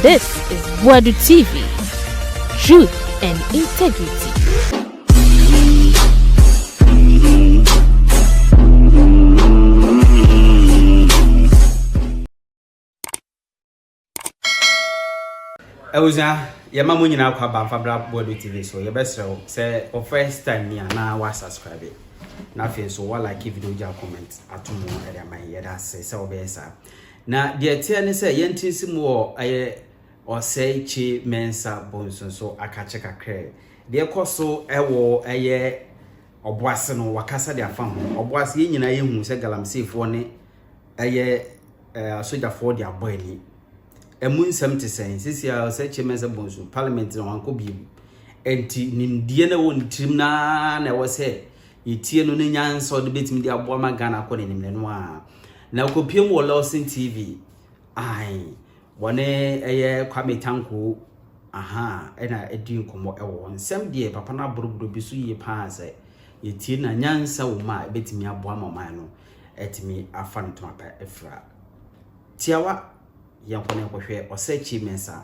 This is Wadu TV. Truth and integrity. Euza yama mu nyina kwa ba fabra Wadu TV so ye besrew say o first time ni na wa subscribe na fe so wa like video ja comment atomo e da man ye da say o be sa na de tie ne say yentisi mu o aye Osei Kyei Mensah bonso so akache kakre de koso ewo eye Obuasi no wakasa de afam Obuasi ye nyina ye hu say galamsefo ne eye sojafo de aboani emu nsem te sen sisia Osei Kyei Mensah bonso parliament no wanko bi enti nimdie na won trim na wo se yitie no ne nyansa o de betimi de abo ma Ghana ko ne nimne no a na kopiem wo Lawson TV ai wone eye Kwame Tanko ena edi nkomo ewo nsem de papa na boroboro bi so yi pa se yitie na nyansa wo ma betimi abo ma man no etimi afa no toma pa efra tiawa yankone kohwe Osei Kyei Mensah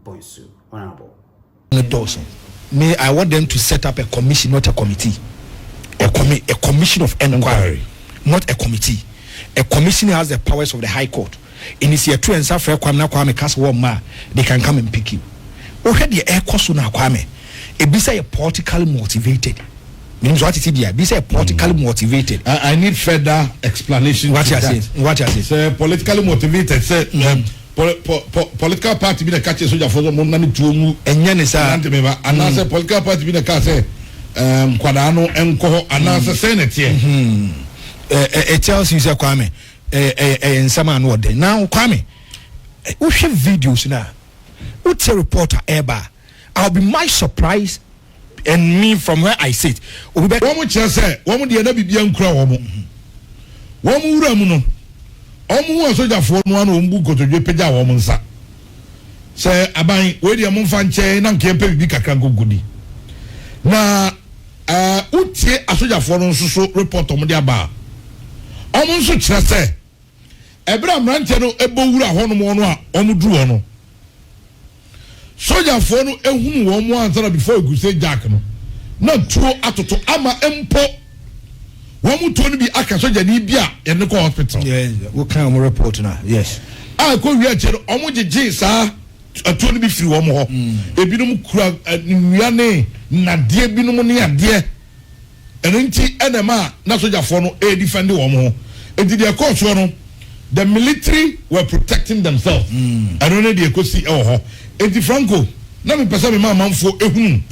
bonsu honorable me I want them to set up a commission, not a committee. A commission of inquiry, not a committee. A commission has the powers of the High Court. In this year 2 and Safra Kwame Castle ma, they can come and pick you. Already air cost na Kwame. It be say politically motivated. Means what it is? Be say politically motivated. I need further explanation. What you saying? What you saying? Say politically motivated. Say political party be the catch soldier for the money to move. And say political party be the catch say Kwadano enko anasa senate here. It tells you say Kwame and someone what day now Kwame. We have videos now. What's a reporter ever? I'll be my surprise. And me from where I sit. One more chance, one more the other be young crow. One more ramuno. Almost soldier for one who go to Jepeja woman, sir. Say, Abang, where the among fan chain and camp be kakango goody. Now, Uti, a soldier for no so report on the bar. Almost such as say, Abraham Ranchano, a bowra, honomono, omudruano. Soldier for no a woman one before you say Jack. Not true at to ama empo. One would totally be aka soldier Libya in the hospital. Yes, what kind of report now? Yes. I could reach almost the J, sir. A totally be free one more. A binum crab Niane, Nadia Binomonia, dear. And inti enema, not soldier for no a defender one more. And did their course one. The military were protecting themselves. I don't know the Kosi oh. Eti Franco, na me pesa me man for ehunu.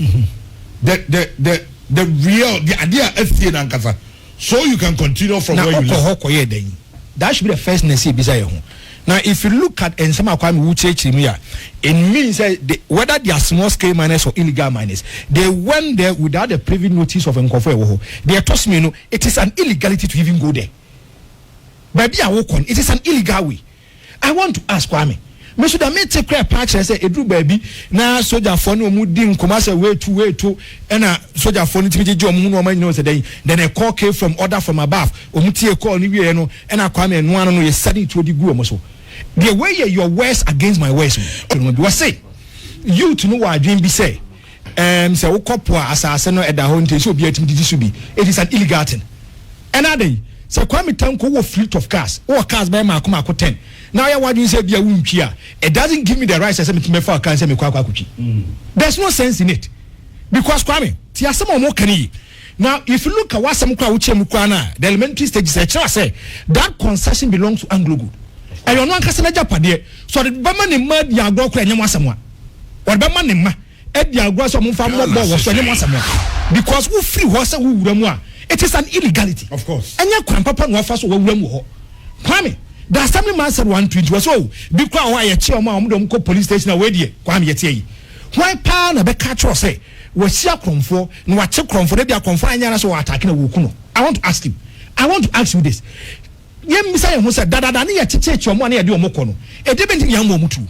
The real the idea FTA na nkasa. So you can continue from where you live. That should be the first nesi bisa ho. Now if you look at and some Kwame Wuche it means whether they are small scale miners or illegal miners, they went there without the privy notice of Nkofo. They told me it is an illegality to even go there. Baby it is an illegal way. I want to ask Kwame. Me should have made take care patch and say Edu baby na soldier for no mudin commerce way to and a soldier for nitimi jo mu no man know say then a call came from order from above omutie call ni we no and a Kwame no ano no ye study to the gu omo the way your words against my words was say you to know what dream be say say wo kopo asase no eda ho nte so obi atimi didi so bi it is an illegal thing another say Kwame Tanko wo fleet of cars or cars by ma 10. Now ya wadu say bia wuntwi it doesn't give me the right to say me mefa kan say me kwa kwakuchi. There's no sense in it. Because Kwame, ti asem o mo kan yi. Now if you look at what some kwa uche mu kwa na the elementary stage say that concession belongs to Anglo Good. And you no ankasa na japade. So the bema ne ma dia agro kwa nyam asemwa. Or bema ne ma e dia agro so mo fa mo bo wo so nyam asemwa. Because who free ho say who wura mu a it is an illegality. Of course. Anya kwan papa no afa so wo wura mu ho. Kwame the assembly man said 120 was so be kwa wa ye che o ma o ko police station away there Kwame ye tie yi why pa na be catch us say we sia kromfo na wa che kromfo de bia kromfo anya na so wa attack na wo ku no. I want to ask you this ye mbisa ye ho say dada na ye che o mo na ye de o mo ko no e de be nyam mo mutu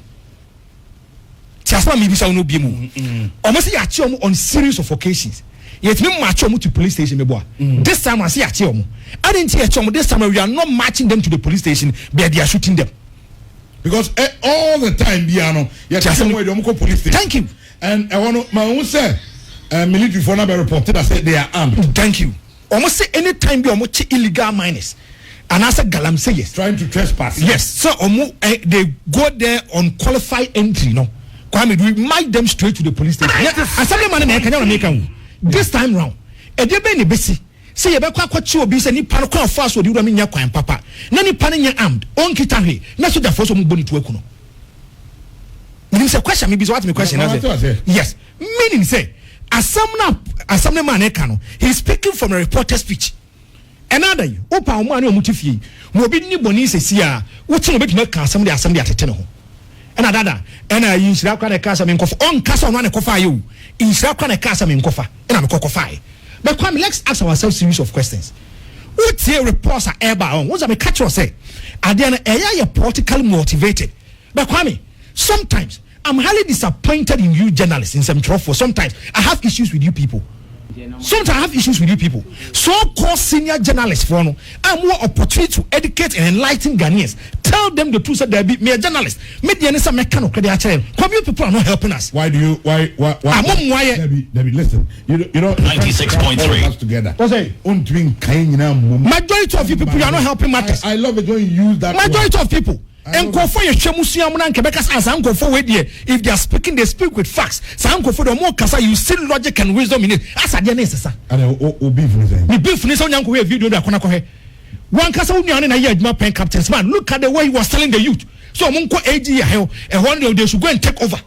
ti asma mi bisa no bi mu o mo say ya che o mo on series of occasions yet me match them to police station me boy. This time I see a chom. I didn't hear chom. This time we are not matching them to the police station, but they are shooting them. because all the time biano you tell them where the police station. Thank you. And I want my own say military for now be reported that said they are armed. Thank you. Almost say any time be almost illegal miners. And I said Galam say yes. Trying to trespass. Yes. So they go there on qualified entry, no. Kwame, we might them straight to the police station. This time round, a debate besi. Say you better quite you be say ni pan kwa fast with you mean ya kwan papa. Na ni pan nya armed. On kita he. Na so da force mo boni to ekuno. Meaning say question me be what me question answer. Yes. Meaning say assembly man e kanu. He's speaking from a reporter speech. Another you. Opa omo ani omutifie. Mo bi ni boni se sia. Wo ti no be tuma kan assembly atete ne ho. And adada and I use that kind of cast on cast on one coffee you in that kind of cast on coffee and I'm a coffee. But Kwame, let's ask ourselves a series of questions. What's your reports are ever on? What's a catch or say? Are they politically motivated? But Kwame, sometimes I'm highly disappointed in you journalists in some trouble. Sometimes I have issues with you people. Sometimes I have issues with you people. So-called senior journalists for no, I'm more opportunity to educate and enlighten Ghanaians. Tell them the truth that they be me a journalist. Media is a mechanic. Come you people are not helping us. Why do you why Debbie, listen. You know 96.3 together. Majority of you people are not helping matters. I love it when you use that. Majority of people. And go for your Shemusiam and Quebecers as I'm go forward here. If they are speaking, they speak with facts. So I'm go for the more Kasa, you see logic and wisdom in it. As I didn't say, and the beef is on young video that one Kasa on a year, my pen Captain Smart. Look at the way he was telling the youth. So Munko AG and one day they should go and take over.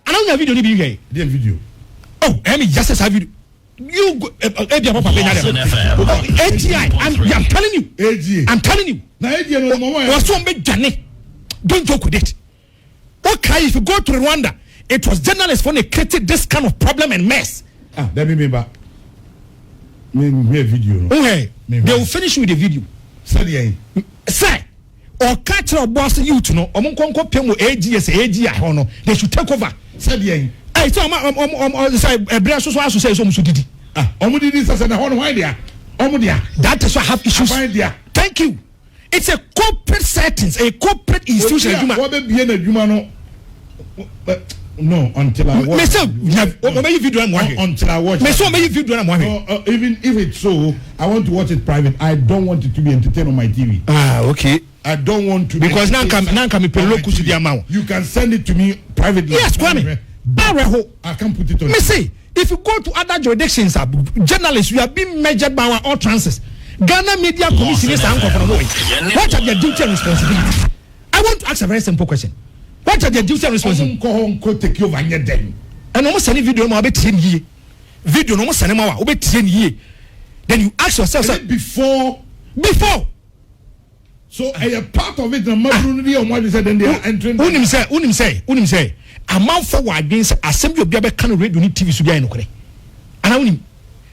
I don't have video to be here. The video. Oh, I mean, just as I video. You go, I'm telling you. I'm telling you. Was so big Johnny. Don't joke with it. Okay, if you go to Rwanda, it was journalists when they created this kind of problem and mess. Let me remember. Me video. Okay, they will finish with the video. Say, or catch your boss you to know. They should take over. Say, I saw a brass so as to say so did. That is why I have issues. Thank you. It's a corporate settings, a corporate institution. No, until I watch. Until I watch. Even if it's so, I want to watch it private. I don't want it to be entertained on my TV. Okay. I don't want to. Because now can you can send it to me privately. Yes, Kwame. I can put it on. Me say, if you go to other jurisdictions, journalists, you are being measured by our utterances. Ghana Media Commission is what are their duty and responsibility? I want to ask a very simple question. What are their duty and responsibility? Take over and almost sending video about 10 years. Video almost sending over 10 years. Then you ask yourself before. So a part of it, the majority of what you said, then they are entering. Unim say. A month forward against assembly of the kind of radio TV to be in Ukraine. And I will.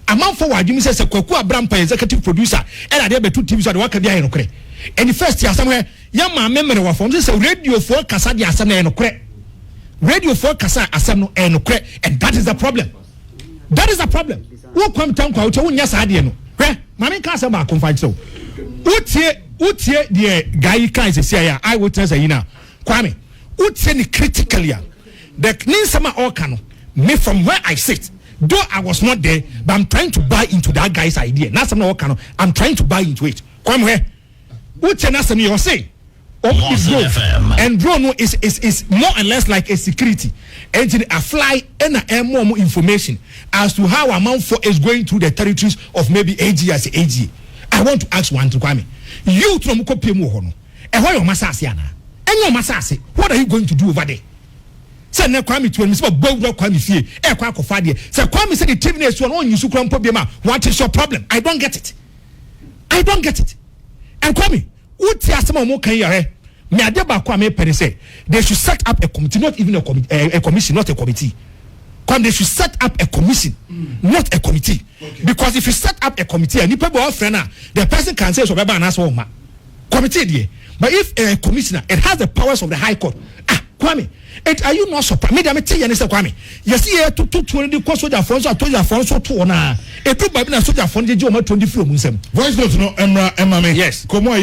A month forward, you say Kwaku Abrampa, executive producer, and I have two TVs at the work of the Ukraine. And the first year somewhere, young man memory of this radio for Cassadia Assembly and Ukraine. Radio for Cassa Assembly and Ukraine, and that is the problem. That is the problem. Who come to Tanko, yes, I didn't know. Mammy Cassama confide so. What's here, the guy kinds of say, I will tell you now. Kwame, what's any critically? The Ninsama Orkano, me from where I sit. Though I was not there, but I'm trying to buy into that guy's idea. That's something Orkano. I'm trying to buy into it. Come here. What's an answer you say? And drone is more or less like a security. And a fly and more information as to how amount for is going through the territories of maybe AG as AG. I want to ask one to Kwame. You from Kopiemu, and why your Masasiana? And your Masasi, what are you going to do over there? Say na Kwame to me, but bow Kwame fie. Kwako fadie. Say Kwame said the TV is one you sukram problema. What is your problem? I don't get it. And Kwame, what asema mo kan yare? Me adeba Kwame pere say they should set up a committee, not even a commission, not a committee. They should set up a commission, not a committee. Okay. Because if you set up a committee and you pay the person can say so committee there. But if a commissioner, it has the powers of the High Court. Kwame, are you not surprised? Me tell you, Kwame. You see, to 20 cost soldier funds, I told you funds so to honor. A two by soldier fund, you 20 from Voice note, no, Emma, yes. Come on,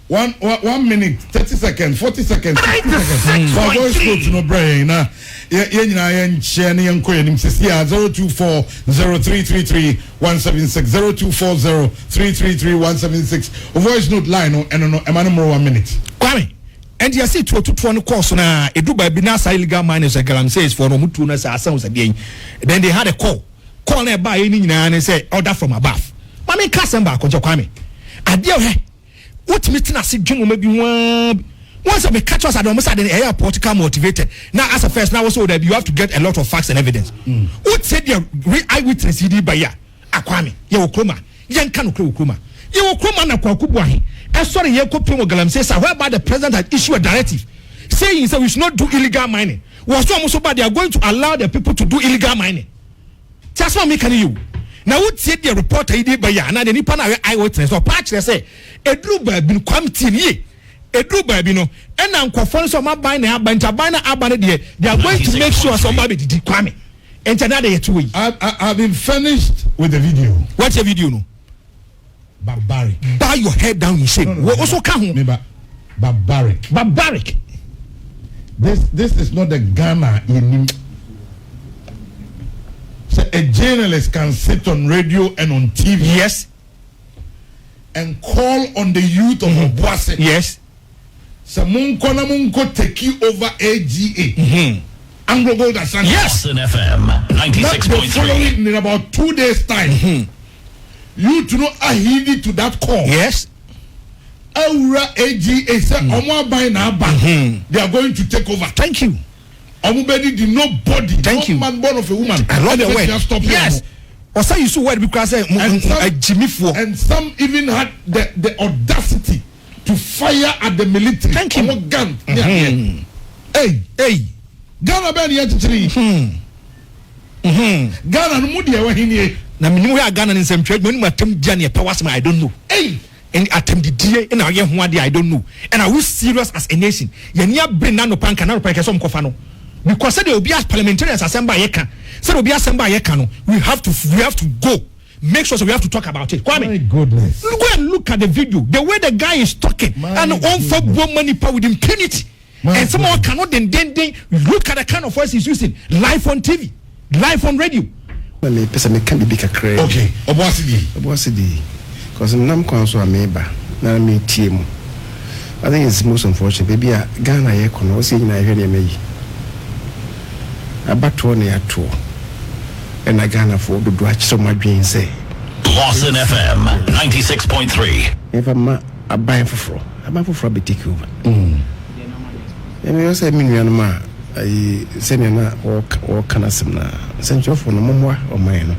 1 minute, 30 seconds, 40 seconds, 60 seconds. So voice note no brain. Na yen share ni yen koye nim sisi 0240333 176 0240 176. Voice note line no eno emanu 1 minute. Kwame. And you see to no course na eduba bi na illegal miners galam says for no mutu na sa asan so dey. Then they had a call na ba any nyina na say order from above. Mama kasem ba ko Kwame. Ade he what meeting as dwom maybe once I catch us at almost at the airport come motivated. Now as a first now also that you have to get a lot of facts and evidence. What said your eyewitness CD by ya Kwame ye okroma yen kan okroma ye okroma na kwakubu ahe sorry ye kopim galam says whereby the president had issued a directive saying that we should not do illegal mining. Was so bad they are going to allow the people to do illegal mining. That's what me can you. Now what said the reporter he did by ya na the nipa na eyewitness or patch say edru ba bi kwam tie edru ba bi no ena nkofo so ma ban na abanta ban na abane de they are going to make sure somebody did Kwame enter na dey two. I've been finished with the video. What's the video no? Barbaric. Bow your head down in shame. No, also come barbaric. Barbaric. This is not the Ghana in. So a journalist can sit on radio and on TV. Yes. And call on the youth of Obuasi. Yes. So munko take over AGA. Anglo Gold Asante. Yes. FM 96.3. In about 2 days time. You to know ahidi to that call. Yes. Aura AGA say omo buy na ba. They are going to take over. Thank you. Omubedi did nobody. Thank you. Man born of a woman. I love the word. Yes. Or say you so word because and some even had the audacity to fire at the military. Thank you. Gun. Hey. Ghana ben yet 3. Ghana no mudi wa hinie. Na minimu ya Ghana in some trade when atem dia ne powers I don't know. Hey. And atem the dia na ye ho ade I don't know. And are we serious as a nation? Ye nia bring na no panka na no panka so mkofa no. Because said there will be as parliamentarians assembly yeka. Said there will be assembly yeka no. We have to go. Make sure so we have to talk about it. Kwame. My goodness. Go and look at the video. The way the guy is talking and on for money power with impunity. And someone cannot then look at the kind of voice he's using live on TV, live on radio. Me pesa me can be big a crazy. Okay, Obuasi. Because I'm so ameba. Na me team. I think it's most unfortunate. Baby, Ghana ye kono si na hwe me yi. Abato na ato. And I Ghana for do watch so my dream say. Lawson FM 96.3. If I'm a buy for be take over. And you say me ma I say me na or kana semna. Send you for no more or mine.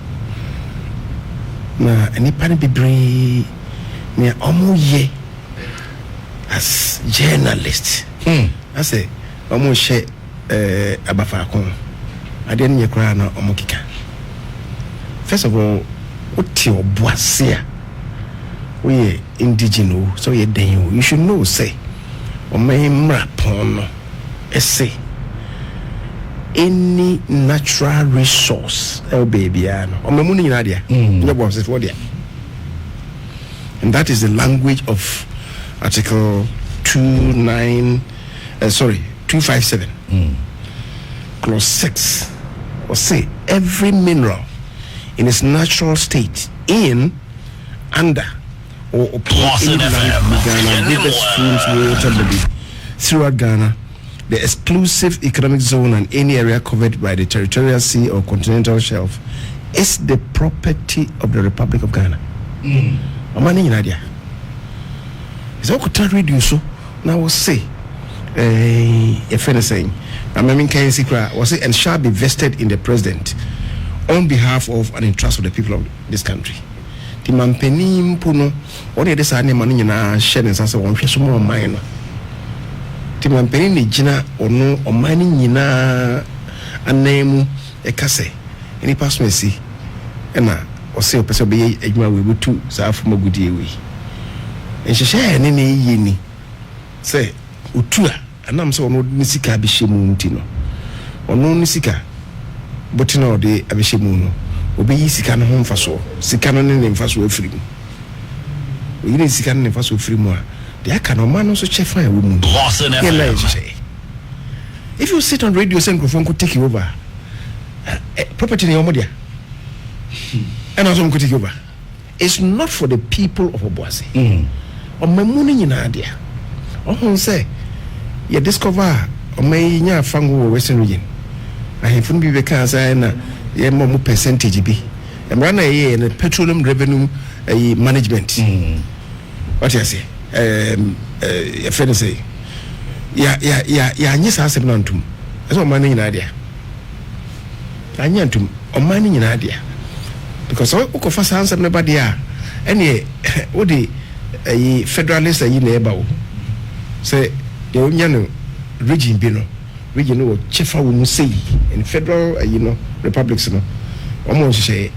Na any pani be bring me omo ye as journalist. I say omo she abafa kon. I didn't ye cry na omo kika. First of all, what your Obuasi we indigenous, so you should know say or may mrapon say any natural resource baby or money in idea and that is the language of article 257 clause 6 or say every mineral in its natural state in under or upon any land in Ghana, rivers, streams, water body throughout Ghana, the exclusive economic zone and any area covered by the territorial sea or continental shelf is the property of the Republic of Ghana. Amani in idea. Is all could read you so now will say a friend saying I mean can secret was it and shall be vested in the president on behalf of an interest of the people of this country. The Mampeni Puno, only this animal in a shed and answer one fish more minor. The Mampeni Gina or no or mining in a name a casse. Any pass me see. And or say a person be a we would too, so from a good year we. And she share any yini. Say, Utua, and I'm so no Nisika Bishimuntino. Or no Nisika. But you know the abishimuno obi sikano home faso sikano ne mfaso afiri mu oyi ne sikano ne mfaso afiri mu a they can no man also check fire woman. If you sit on radio saying microphone could take you over, property in your media, and also could take you over. It's not for the people of Obuasi. Or my money in idea. Oh, say, you discover or may nya fango Western region. I have been because I na ye more percentage be. I'm running a in the petroleum revenue management. What you say? A friend say. Yeah, yes, I said nantum. That's what money in idea. I nyantum or money in idea. Because all of us answer nobody are. Any what the federalists are in neighbor. Say the Union region bino. Region or Chefa will say in federal republics no. Almost say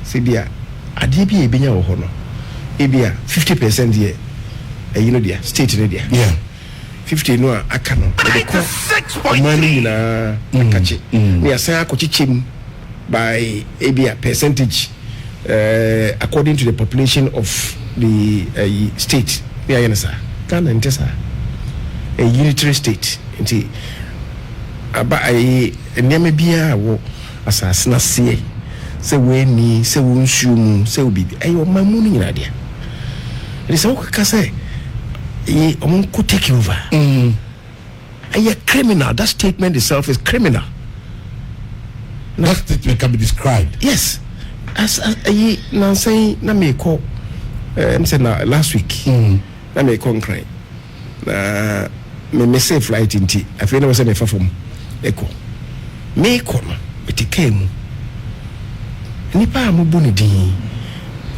dear Adibi Binya or Hono. Ebia 50% here. Dear state in India. Yeah. 50 no akano money na akachi we say akochichim by a percentage according to the population of the state we are yensa Ghana ntesa a unitary state nti aba ai enema bia wo asase na se we ni se wo nsumu se obi ayo mamu ni nyina dia it is okay say could take you over. Are you a criminal? That statement itself is criminal. That statement can be described. Yes. As now saying, na me call. I'm saying last week. Na me call cry. Me say flight in tea. I feel I was a from echo. Me call. It came. Nipa mo boni di.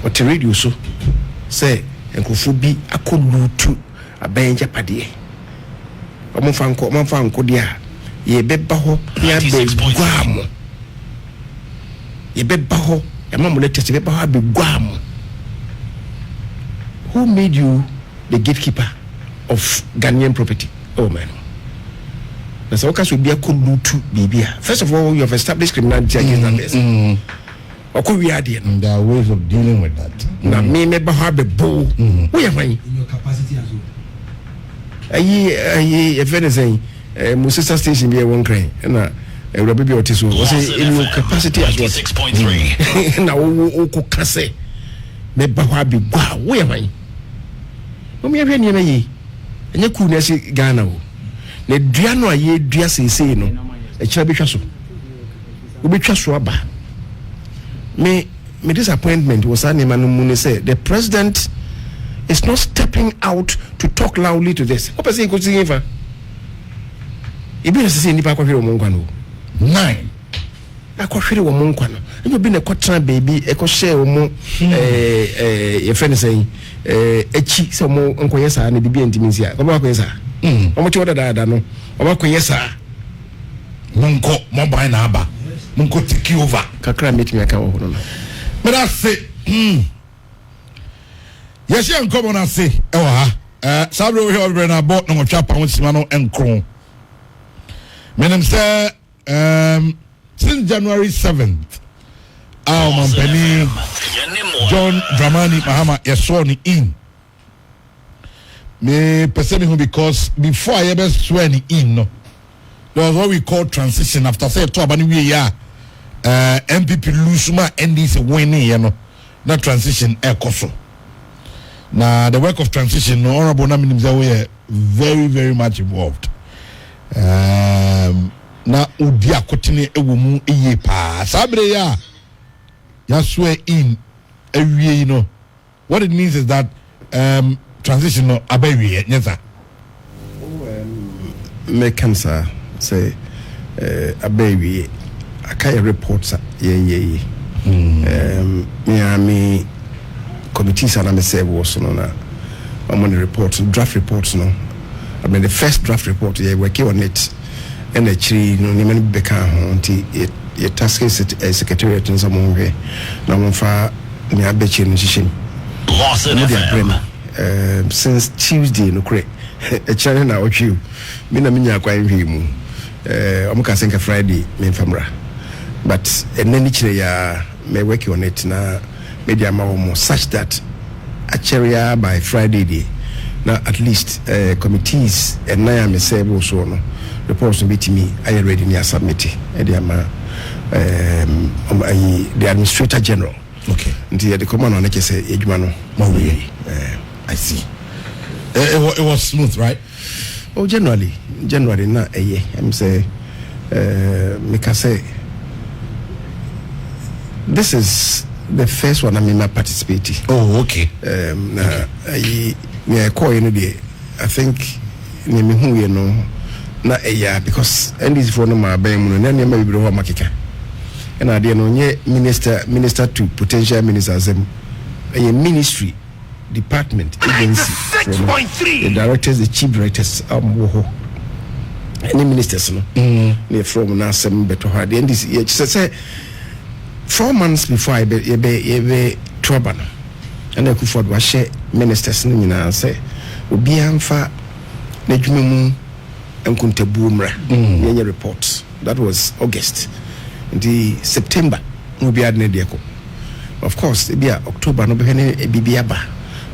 What the radio so say. Enkofobi akolutu abenja padie omfanko dia ye beba ho ya begwamo ye beba ho ya mamulete se beba ho begwamo. Who made you the gatekeeper of Ghanaian property? Oh man, that's all. Because we be akolutu bibia. First of all, you have established criminality against that person. There are ways of dealing with that. Now, me never have a bow. We are in your capacity as well. If anything, Musisa station be one crane, and a baby or tissue was in your capacity as well. 6.3. Now, Oko Kase, never have a bow. We are in. We are in ye, and you couldn't see Ghana. The Diano ye dress is saying, a chubby castle. We be trust rubber. My disappointment was that Mune said the president is not stepping out to talk loudly to this. What person could see ever? If you see any Paco Monquano 9, I could feel a Monquano. You've been a quatra baby, a crochet or more, a friend saying, a cheek some more Uncle Yesa and the BB and Timisia. Come on, Yesa. How much order that I know? About Yesa Monco, Mobile Naba. Munko take you over. Kakra meet me account. But I say, yes, you come on and say, Sabri we have been about no chapa with Simano and Cron. Menem say, since January 7th, our company John Dramani Mahama Yaswani in. Me person because before I ever swear in, no, there was what we call transition after say to abani we ya. MPP Lusuma NDC winning, you know, that transition ekoso. Now the work of transition, no honorable nominees are very, very much involved. Na udia kotine ewumu iye pa. Sabre ya swear in every, you know. What it means is that transition no abewi nyeza. Me cancer say abewi. I can't report me committees and I say was no I'm on the reports, draft reports no. I mean the first draft report working on it and actually no ni many beka until it task secretariat in some way na mo fa ni abechi no shishim since Tuesday no kre a channel na ochiu me na minya kwa nhwe mu omuka senka Friday me famra. But and then ya may work on it na media more such that a cherry by Friday day Now at least committees and I am a sable so no reports meet me I already near submit the administrator general. Okay. Until the command on say Ejmano. I see. It was smooth, right? Oh, generally na I'm say make I say this is the first one I'm participating. Oh, okay. I call you I think you know na because and this for no my bem no na maybe do makeka and I dey no minister to potential ministers a ministry department agency 6.3 the directors the chief directors any ministers no they from na some better hard and this say 4 months before I be trouble and I could afford wa share ministers no nyina say obi amfa na dwuma mu enkuntabu mra yenye reports that was August the September no be adne de ko of course e bia October no be ne bibia ba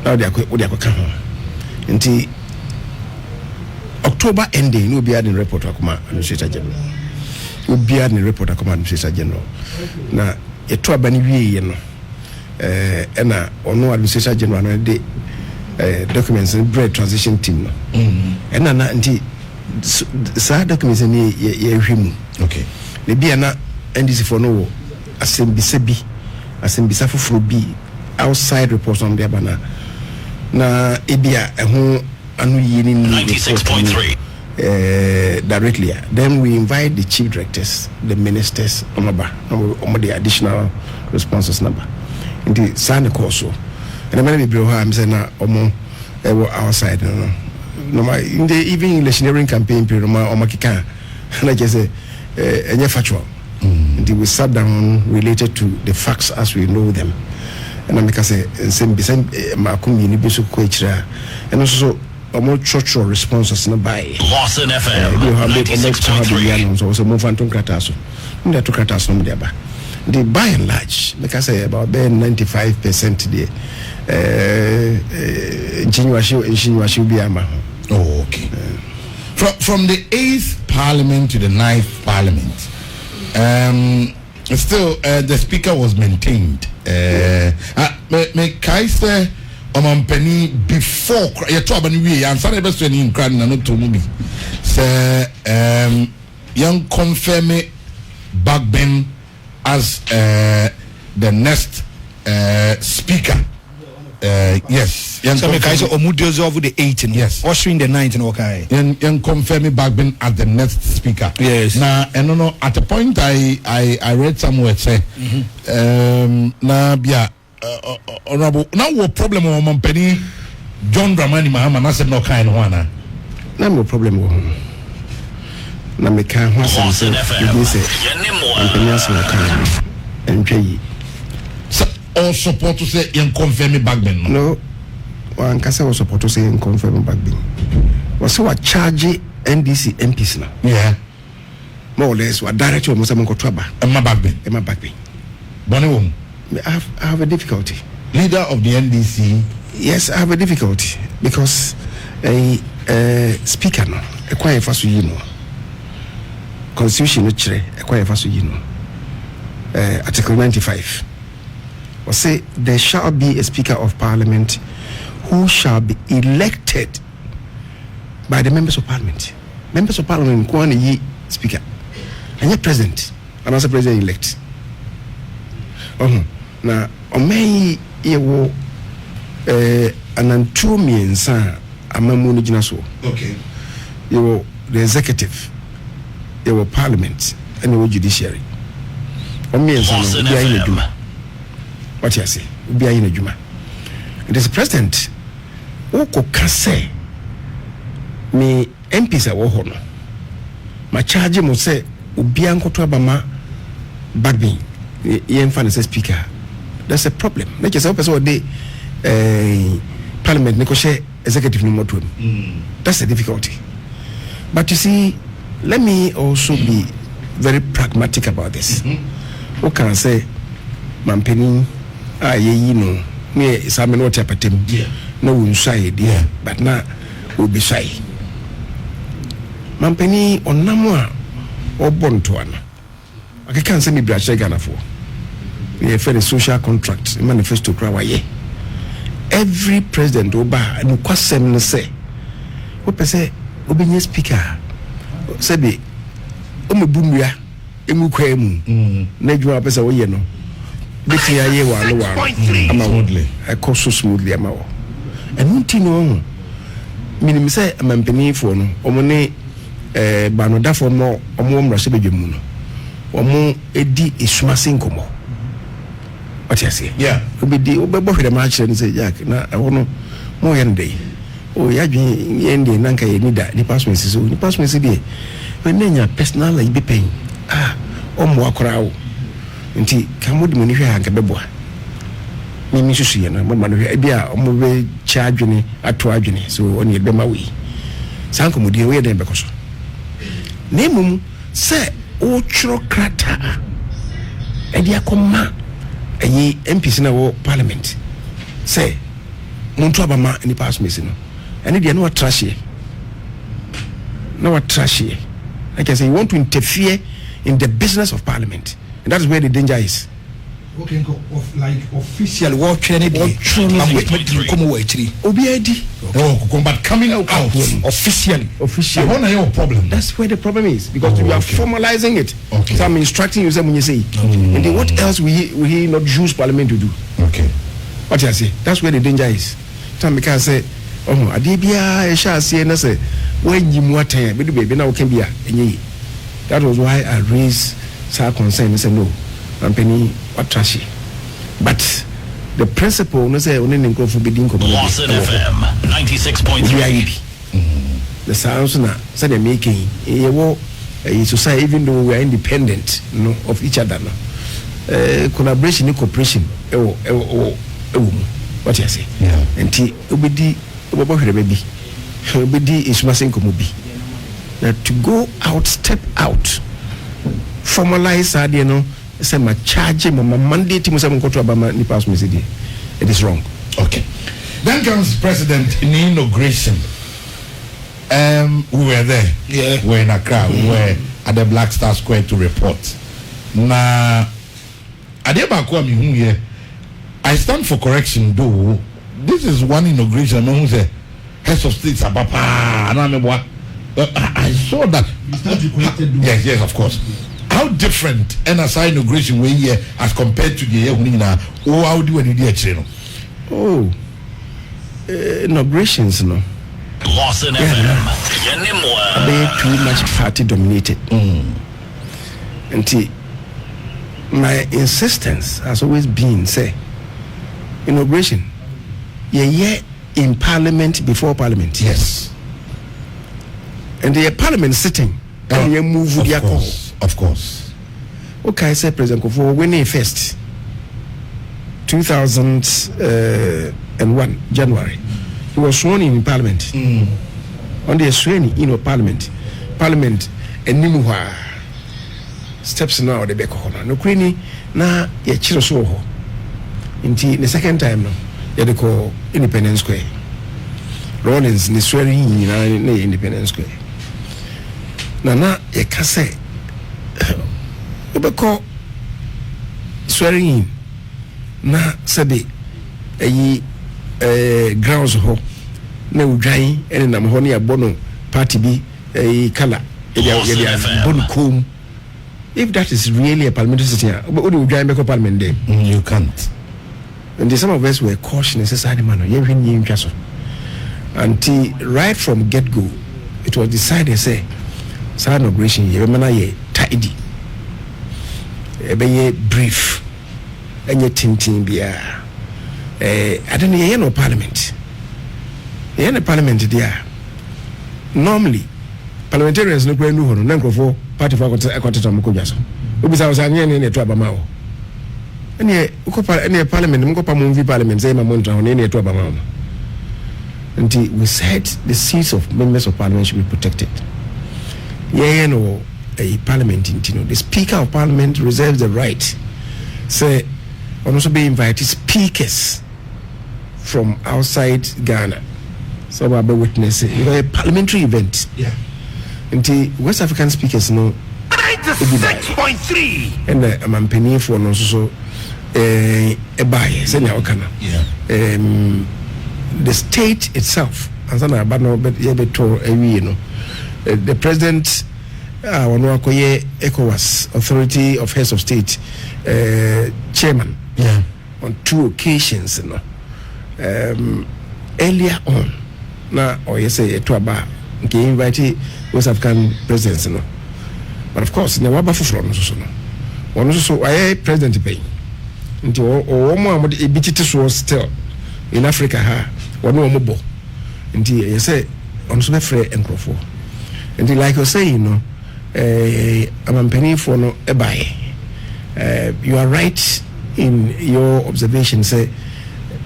now they are come nti October ending no be adne report akoma administrator general no be adne report akoma administrator general na eto abani wie no na ono administrator general no de documents in bread transition team no na nti sa documents ni ye hwemu okay le bia na NDC for no asembisa foforo bi outside reports on the bana na ebia eho anu yini 96.3 directly then we invite the chief directors the ministers on the additional responses number in the sign course and many people have said na outside no in the even electioneering campaign period kika and I just say any factual until we sat down related to the facts as we know them and I make say same makum yini bisu ko echira and also structural responses na by Lawson FM 96.3 so move on to krataso nda to krataso no deba the by and large make I say about 95% there Jinwashi Biama. Oh, okay. From the 8th Parliament to the 9th Parliament, still the Speaker was maintained. Me Kaiser Omampeni before you talk about we and some best in crowd na not to me. Say young confirm Bagbin as the next Speaker. Yes. So me Kaiser Omudozo over the 18th. Yes. Ushering the 19th. Okay. And confirm me Bagbin as the next Speaker. Yes. Now, and no, at a point I read somewhere say, na bia honorable. Now what problem with Mompeni John Dramani Mahama na said no kind one. No problem with him. Na me can one say you say Mompeni as no kind and pay. Or support to say you confirm me Bagbin. No. One can say was support to say in confirm Bagbin. Was so what charge NDC MPs now? Yeah. More or less what director was among Kotraba. Emma Bagbin. Bonnie I have a difficulty. Leader of the NDC. Yes, I have a difficulty because a speaker no acquire fast you know. Constitution no chere acquire fast you know. Article 95. Or say there shall be a Speaker of Parliament who shall be elected by the members of Parliament. Members of Parliament go on ye Speaker and ye President and also President elect. Now omei ye wo anantu miensa amamu no gina so. Okay. You wo the executive, you wo Parliament and you wo judiciary. Omiensa no bia yin adwuma. What you say? Bia yin adwuma. It is president who can say me MPs a wo ho no. Ma charge mo say obi ankoto abama Bagbin yen fan say speaker. That's a problem. Like you say person dey Parliament negotiate executive no more. That's a difficulty. But you see, let me also be very pragmatic about this. Who can say Mampeni you know me examine what happened no one shy dear, but now will be shy. Mampeni on Namwa or Bontuana. I can't send me Brashagana for. We have a social contract, a manifesto cry. Every president Oba and Kwasem say, what per se, Obinye speaker, Sebi, Omubumia, Emukwemu, Nedra Pesa Oyeno. Betty Aye one, I call so smoothly amao. And Muntino, meaning say a mampeni for no, Omone, Banoda for more, or more Rashibimuno, or more Edi Ismasin Como. What you say? Yeah. Obi the match and say, Jack, na I want more day. Oh, ya yendi nanka ye nida department so department se dey. When nanya personal like be paying. Ah, omo akora wo. Nti kamodi moni hwe anka beboa. Mimi susu ye na mo ma no hwe bia omo be charge ni ato adwene so oni e bema we. Sanko modi we dey bekoso. Nemum se o chro krata. E dia koma ayi MPs na wo parliament say muntu abama ni pass me no and they no trash here like I say you want to interfere in the business of parliament and that is where the danger is. Okay, of like official work training come OBID but coming out officially what are your problem? That's where the problem is because you are formalizing it. So I'm instructing you when you say and then what else will he not use parliament to do? What you say? That's where the danger is. Time because say oh adibia e sha say na say when you more time baby na can be that was why I raised some concern and say no I'm penny what trashy but the principle no say only nko for bidding Lawson FM 96.3 the sounds na say they making a society even though we are independent of each other no collaboration and cooperation what you say and obedi is massing komobi now to go out step out formalize say my charge my mandate to say go to Obama ni pass message it is wrong. Okay, then comes president in inauguration. We were there. We were in Accra. We were at the Black Star Square to report. Na adeba kwa mi hu here. I stand for correction though. This is one inauguration who say heads of states abapa I saw that. Yes, of course. How different NSI inauguration way here as compared to the year or how do you do it? Oh, inaugurations no. Lawson FM. They too much party dominated. And my insistence has always been say inauguration. Yeah, in parliament before parliament. Yes. And the parliament sitting and you move with your call. Of course. Okay, I said President Kofo winning first 2001 January. He was sworn in Parliament. On the swearing in of Parliament and Nimuha steps now the back corner. No Queenie na ye chiro so ho. Inti the second time no they call Independence Square. Rollins ni swearing in na Independence Square. Na ye ka say Obeko swearing in na sabe ayi grounds ho na udwan ene nam ho ne abono party bi color bonkom. If that is really a parliamentary sitting udwan beko parliament day you can't. And some of us were cautious necessary man ye hwini ntwa so until right from get go it was decided say sa inauguration ye be na ye tidy be brief enye tintin bia I don't know no parliament there normally parliamentarians no kwenu ho no nankofo party for akoteta mkodwa so obisa was anye ne to abama ho ene ukopa ene parliament mkopa mumvi parliament say mamontra ho ne to abama ho until we said the seats of members of parliament should be protected. No a parliament the speaker of parliament reserves the right say also be invited speakers from outside Ghana. So I'll be witnessing a parliamentary event. Yeah. And the West African speakers know 96.3 and I'm penny for no so a buy send our canal. Yeah. The state itself, as an abano but the president ECOWAS Authority of Heads of State chairman on 2 occasions earlier on na or you say to aba okay invite West African presidents but of course na waba fufuro no so one so I president pay nti o mo amode ebititi so still in Africa ha one mo bo nti you say on so be free enkrofo nti like you say I'm penny for no ebaye you are right in your observation say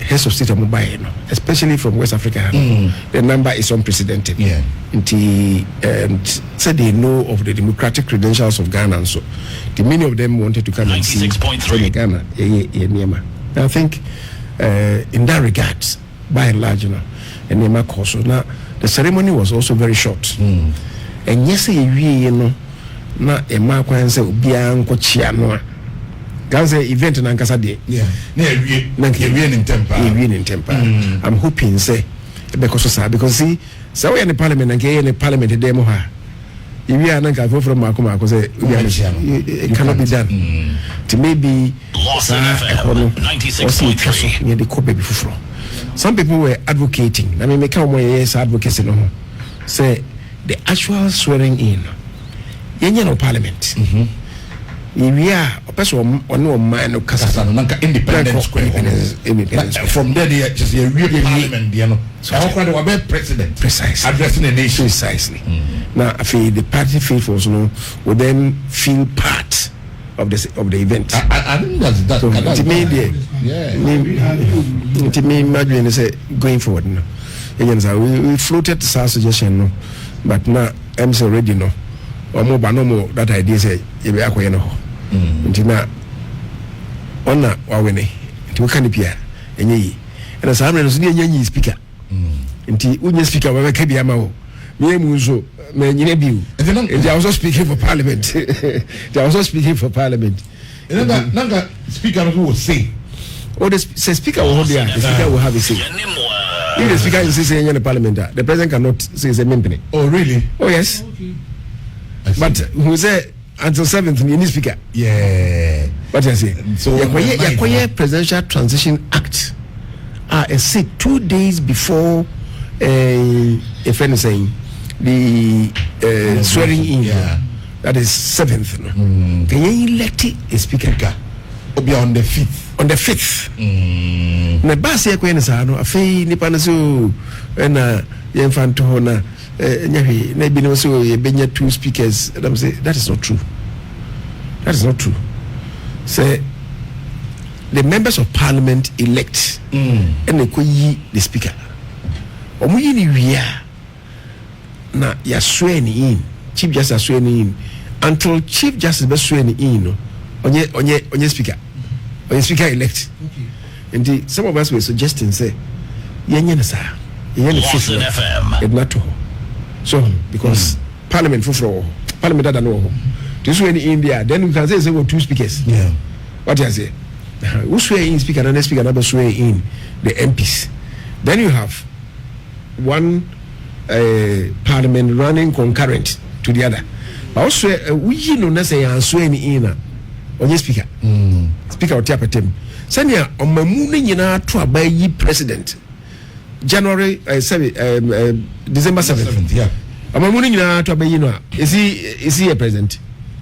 heads of state are mobile, especially from West Africa. The number is unprecedented. Yeah. And said they know of the democratic credentials of Ghana, and so many of them wanted to come and see Ghana. I think in that regard, by and large, and now the ceremony was also very short. And yes, na ema kwa nse obia nkochia no Gaza event na nkasa de na ewie in temper I'm hoping say because so because see so we in the parliament and in the parliament demo ha ewie na nka from mako say it cannot be done to maybe 96.3 near the kobe before some people were advocating I mean make yes advocacy no say the actual swearing in no parliament we are a person on no man independence from there they just a real parliament so how can we be president precisely addressing the nation precisely now I feel the party faithfuls will then feel part of the event. I think that's so to me imagine say going forward no we floated the suggestion but now I'm so ready no or more that idea say you be akwa no until now ona wawene nti waka ni pia enye yi na saa mre no so ne enye speaker nti unye speaker wa ka bia ma wo me mu so me nyine biu and I was also speaking for parliament nanga speaker who will say the speaker will hold there the speaker will have a say if the speaker insists in the parliament the president cannot say it's a member. Oh really? Oh yes. But who say until 7th you need speaker. Yeah. What I say? So the Presidential Transition Act I say 2 days before a friend is saying the swearing in that is 7th no. Can you elect a speaker be on the 5th na basi ya kwene sa no afei nipa na so na yemfanto ho na nyahi na bi no so ye benya 2 speakers and I'm say that is not true say the members of parliament elect and they koyi the speaker omo yi ni wia na ya swear ni in chief justice swear ni in until chief justice be swear ni in no onye speaker or speaker elect. Okay. And some of us were suggesting say yenyenasa Lawson FM it not so because parliament for parliament that no this way in India then we can say 2 speakers. What you say who swear in speaker and the speaker another swear in the MPs then you have one parliament running concurrent to the other but also we know na say swear in onye speaker speaker otiapetem senia omamu ne nyina to abayi president January December 7th omamu ne nyina to abayi no is he a president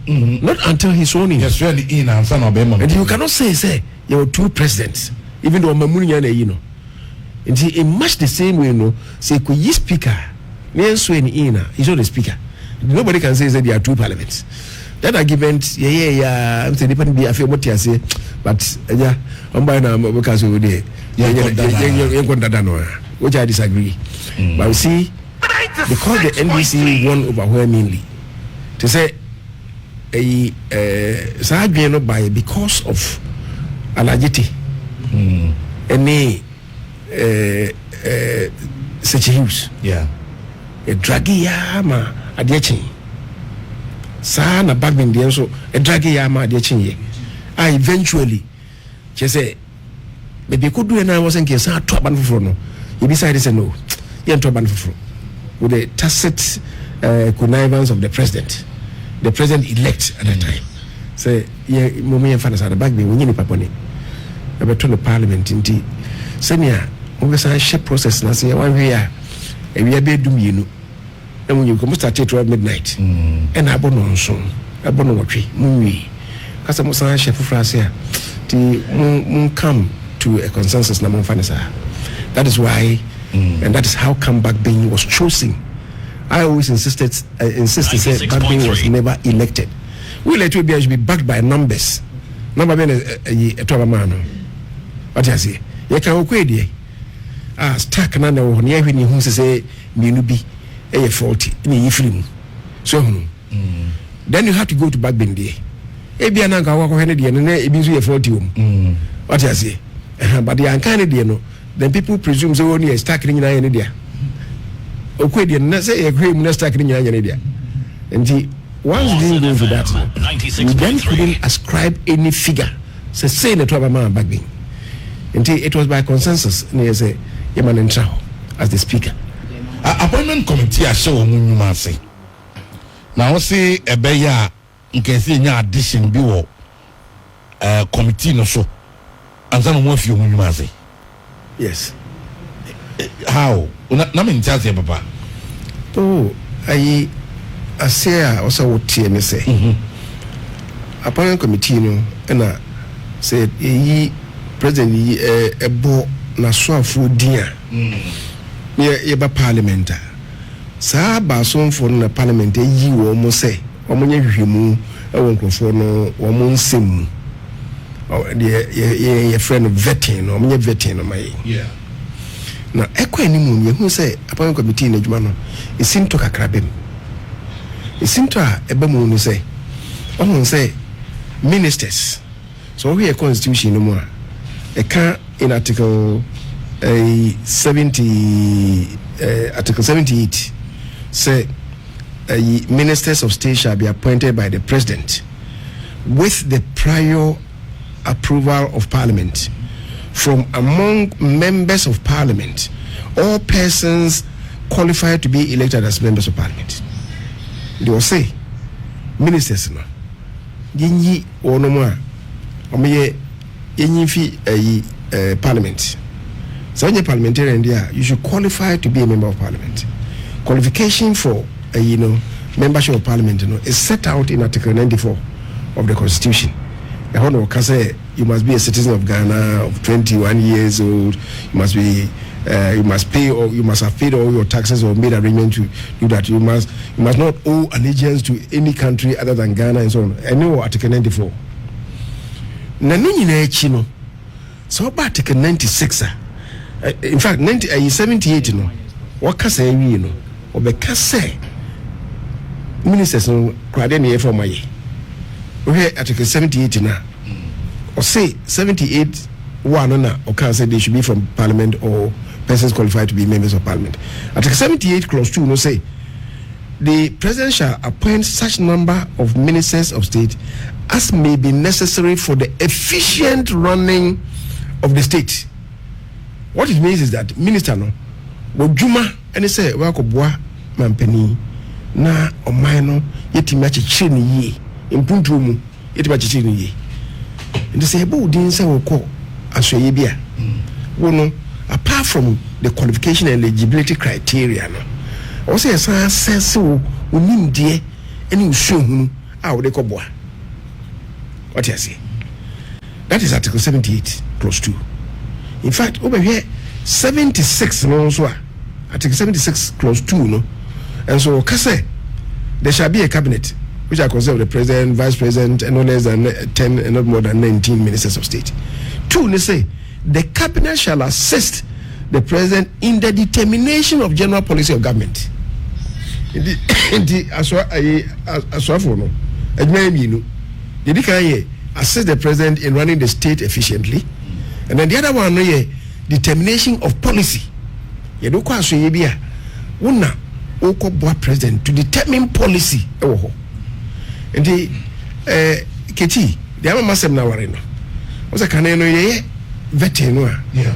not until he's sworn in. Yes, really in and son of them. And you cannot say you were 2 presidents even though omamu ne nyina you know and in much the same way no say ko yi speaker ne sworn in he's not the speaker nobody can say that there are 2 parliaments. That argument, I'm saying depending be a few what you say, but I'm buying because we did. Which I disagree. But you see, because the NDC won overwhelmingly, to say a by because of allegedly any Hughes. Yeah. A draggy yama adiachin. Sana bagbin the so a draggy yama adiachin ye. I eventually just say maybe could do and I wasn't case I top and for no. He decided to say no. He and top and for with the tacit connivance of the president elect at the time. Say yeah, Mummy and Fathers at the bagbin when you paponi. I return to Parliament in tea. Senior, we share process na say one way and we are bedroom you and when you come start at midnight and I born on so I born on tree movie because I must share for France here to come to a consensus na mon fanisa. That is why and that is how comeback being was chosen. I always insisted that Bagbin was never elected. We let you be backed by numbers. Number being a trouble man. What I say? You can okay stack na na wo near when you say menu bi e faulty ni yifrim so then you have to go to Bagbin there e bia na nka wo hene de na e bi so e faulty wom what I say but the ankan de no then people presume so only stack ni na there okay de na say e kwem na stack ni na there and once you didn't go to that you then couldn't ascribe any figure say na to man Bagbin until it was by consensus near say as the speaker. Appointment committee I show you say. Now say a beya in case any addition be committee no so. And then one few you say. Yes. How? Not in charge, Papa. Oh, I say I also would say. Appointment committee no and I said President a bo na so for dia ye ba parliament sa ba so for na parliament yi wo mo say wo mo nya hwehwemu e won krofo no wo mo nsem ye friend vetting no mo nya vetting no mai yeah na ekwa ni mu ye hu say appointment committee na djuma no esim to kakrabem esim to a eba mu no say wo say ministers so we a constitution no mo a can in article 78 say ministers of state shall be appointed by the president with the prior approval of parliament from among members of parliament or persons qualified to be elected as members of parliament. They will say ministers no yinyi onomwa omoye yenyi parliament. So when you're parliamentarian there, you should qualify to be a member of parliament. Qualification for membership of parliament is set out in Article 94 of the Constitution. You must be a citizen of Ghana of 21 years old. You must be you must pay or you must have paid all your taxes or made arrangement to do that. You must not owe allegiance to any country other than Ghana and so on. I know Article 94. So about Article 96 in fact 78 what can say or be can say ministers no crowd any for my we Article 78 now or say 78 one na or can say they should be from parliament or persons qualified to be members of parliament. Article 78 clause 2 no say the president shall appoint such number of ministers of state as may be necessary for the efficient running of the state. What it means is that minister no wojuma any say wakoboa mampani na oman yetimi achichire ni yi impuntu mu yetimi achichire ni yi and say ebo din say woko asoye bia wono apart from the qualification and eligibility criteria no o say sense wo onimdie eni usuhunu a wo de koboa. What you say? That is Article 78 clause 2. In fact, over here 76 no so Article 76 clause 2 no, and so say there shall be a cabinet which are concerned with the president, vice president, and no less than 10 and not more than 19 ministers of state. 2 they say the cabinet shall assist the president in the determination of general policy of government. Assist the president in running the state efficiently, and then the other one, determination of policy. You don't quite say, "Yebia, una oko boa president to determine policy." Oh, and the Keti, the other masem na wareno. Was a caneno ye veteran. Yeah.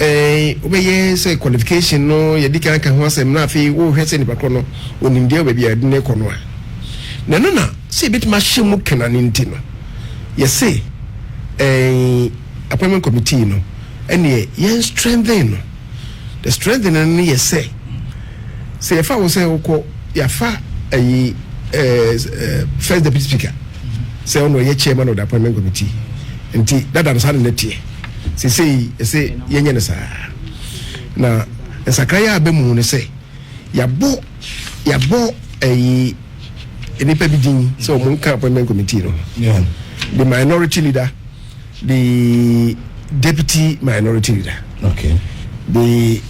Obeye say qualification no ye di kan ho asem na afi wo hwese ni pakono onimde obabi adine kono a na say bit ma hwemu kenane ntino ye say appointment committee no ene ye strengthen no the strengthening ye say if I was say oko ya fa first deputy speaker say ono ye chairman of the appointment committee nti that understand netie say yenye ne saa na ensakaya abemu ne say yabo enipa bidin so mun ka appointment committee no Yeah. the minority leader, the deputy minority leader, Okay. the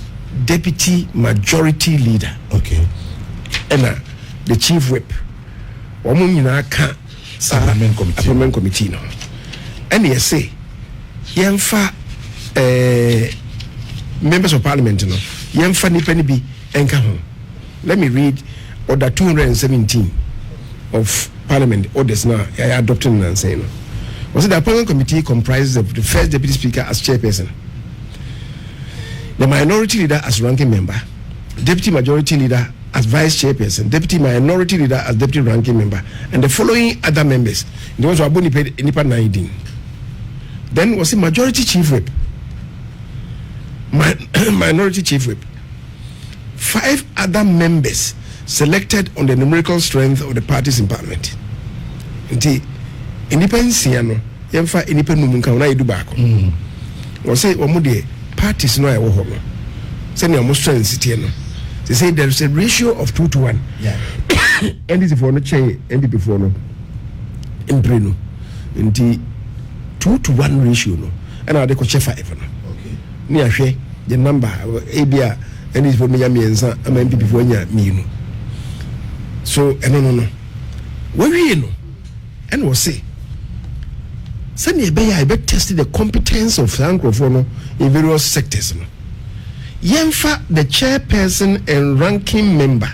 deputy majority leader, Okay. and the chief whip. Omo nyina ka appointment committee no. And you say yemfa members of parliament no yemfa nipa ni bi enka ho. Let me read order 217 of parliament orders now adopting and saying was the appointment committee comprises of the first deputy speaker as chairperson, the minority leader as ranking member, deputy majority leader as vice chairperson, deputy minority leader as deputy ranking member, and the following other members. The ones who are boni paid nipa 19. Then was the majority chief whip, minority chief whip, 5 other members selected on the numerical strength of the parties in parliament. Nti independence no yemfa independent nka na yedu baako. We say omo de parties no ayewo ho no. Say na omo strength tie no. They say there is a ratio of 2-1. Yeah. NDC for no change NDP for no. Impre no. Nti 2-1 ratio no. And I dey ko che 5 no. Okay. Ni ahwe the number ebia NDC for me ya miensa ama NDP for nya mienu. So no. We no. And was say send ye be test the competence of Francophono in various sectors. No. Yemfa the chairperson and ranking member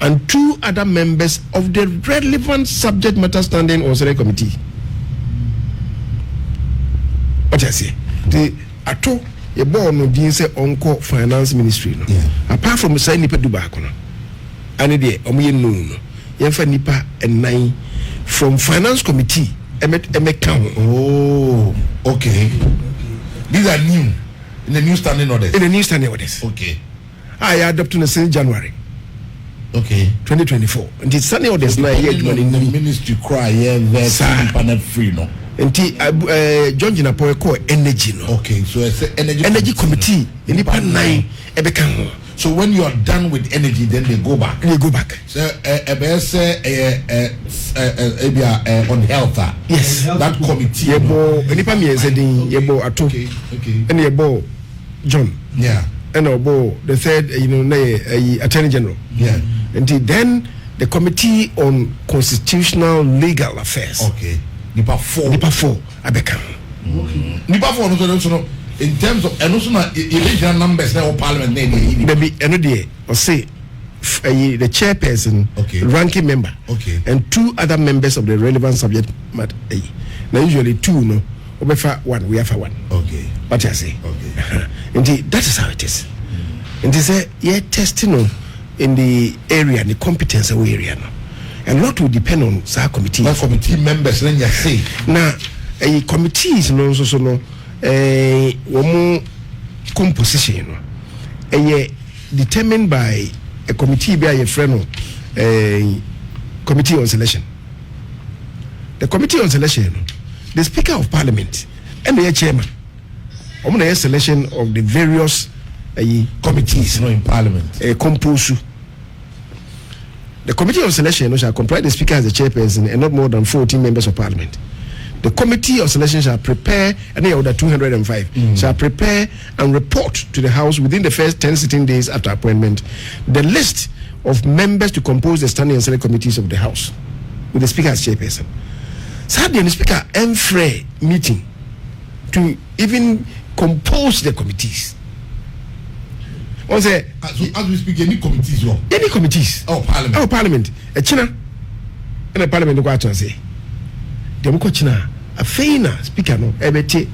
and 2 other members of the relevant subject matter standing on select committee. What I say? The ato ye born no din say onko finance ministry no. Yeah. Apart from say nipa du baako no. Ane de omoye no. Yemfa nipa ennan from finance committee count. Oh, okay. These are new in the new standing orders. In the new standing orders. Okay. I adopted since January Okay. 2024. And the standing orders now here in the ministry cry there free no. And John Jinapo call energy no. Okay, so it's energy committee in the pan 9 count. So when you are done with energy, then they go back. They go back. So on health. Yes. That committee. Yebo enipa miezedin yebo ato. Okay. And yebo John. Yeah. And obo the third attorney general. Yeah. And then the committee on constitutional legal affairs. Okay. Nipa 4 abeka. Nipa 4 no. In terms of and also election numbers now parliament name baby anodie or say the chairperson, okay, ranking member, okay, and 2 other members of the relevant subject matter. Now usually 2 no obefa 1 we have 1. Okay. What I say? Okay. Indeed, that is how it is. And they say testing in the area, the competence of area no. A lot will depend on our committee. That committee members then you say. Now a committee is no so no woman composition determined by a committee by a friend committee on selection. The committee on selection, the speaker of parliament and the chairman on the selection of the various committees in parliament compose. The committee of selection shall comprise the speaker as the chairperson and not more than 14 members of parliament. The committee of selection shall prepare, and they order 205, shall prepare and report to the House within the first 10 sitting days after appointment the list of members to compose the standing and select committees of the House, with the Speaker as chairperson. Sadly, the Speaker free meeting to even compose the committees. One say, so as we speak, any committees, any committees. Parliament. A China and a parliament. What I say? The China a fainer speaker no ebeti.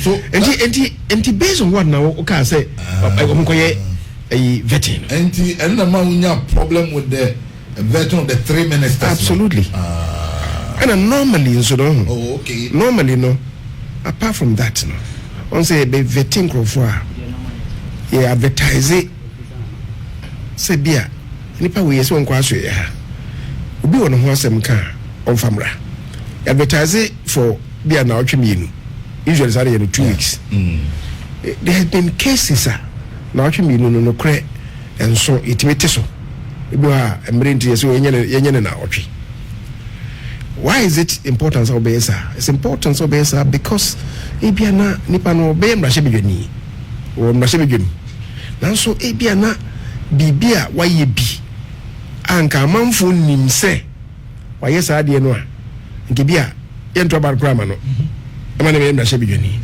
So and based on what now? Okay, say vetting. And the man we have problem with the vetting of the 3 ministers. Absolutely. And normally, so okay. Normally, no. Apart from that, no. On say be vetting crofwa. Yeah, advertise it. Say bia. Nipa we yes one kwaswe ya. Obi won ho asem kan on famra. Advertise it for bia na otwemienu. Usually say 2 weeks. There have been cases na otwemienu no kre enso itimete so. Ebi ha emrenti yeso yenye na otwe. Why is it important so be sir? It's important so be sir because ebia na nipa no be mrahye bedwani. O mrahye bedwani. Nanso ebia na bibia waye bi anka manfo nim se waye saa de no a nke bia yento bar krama no ama ne mrahye bedwani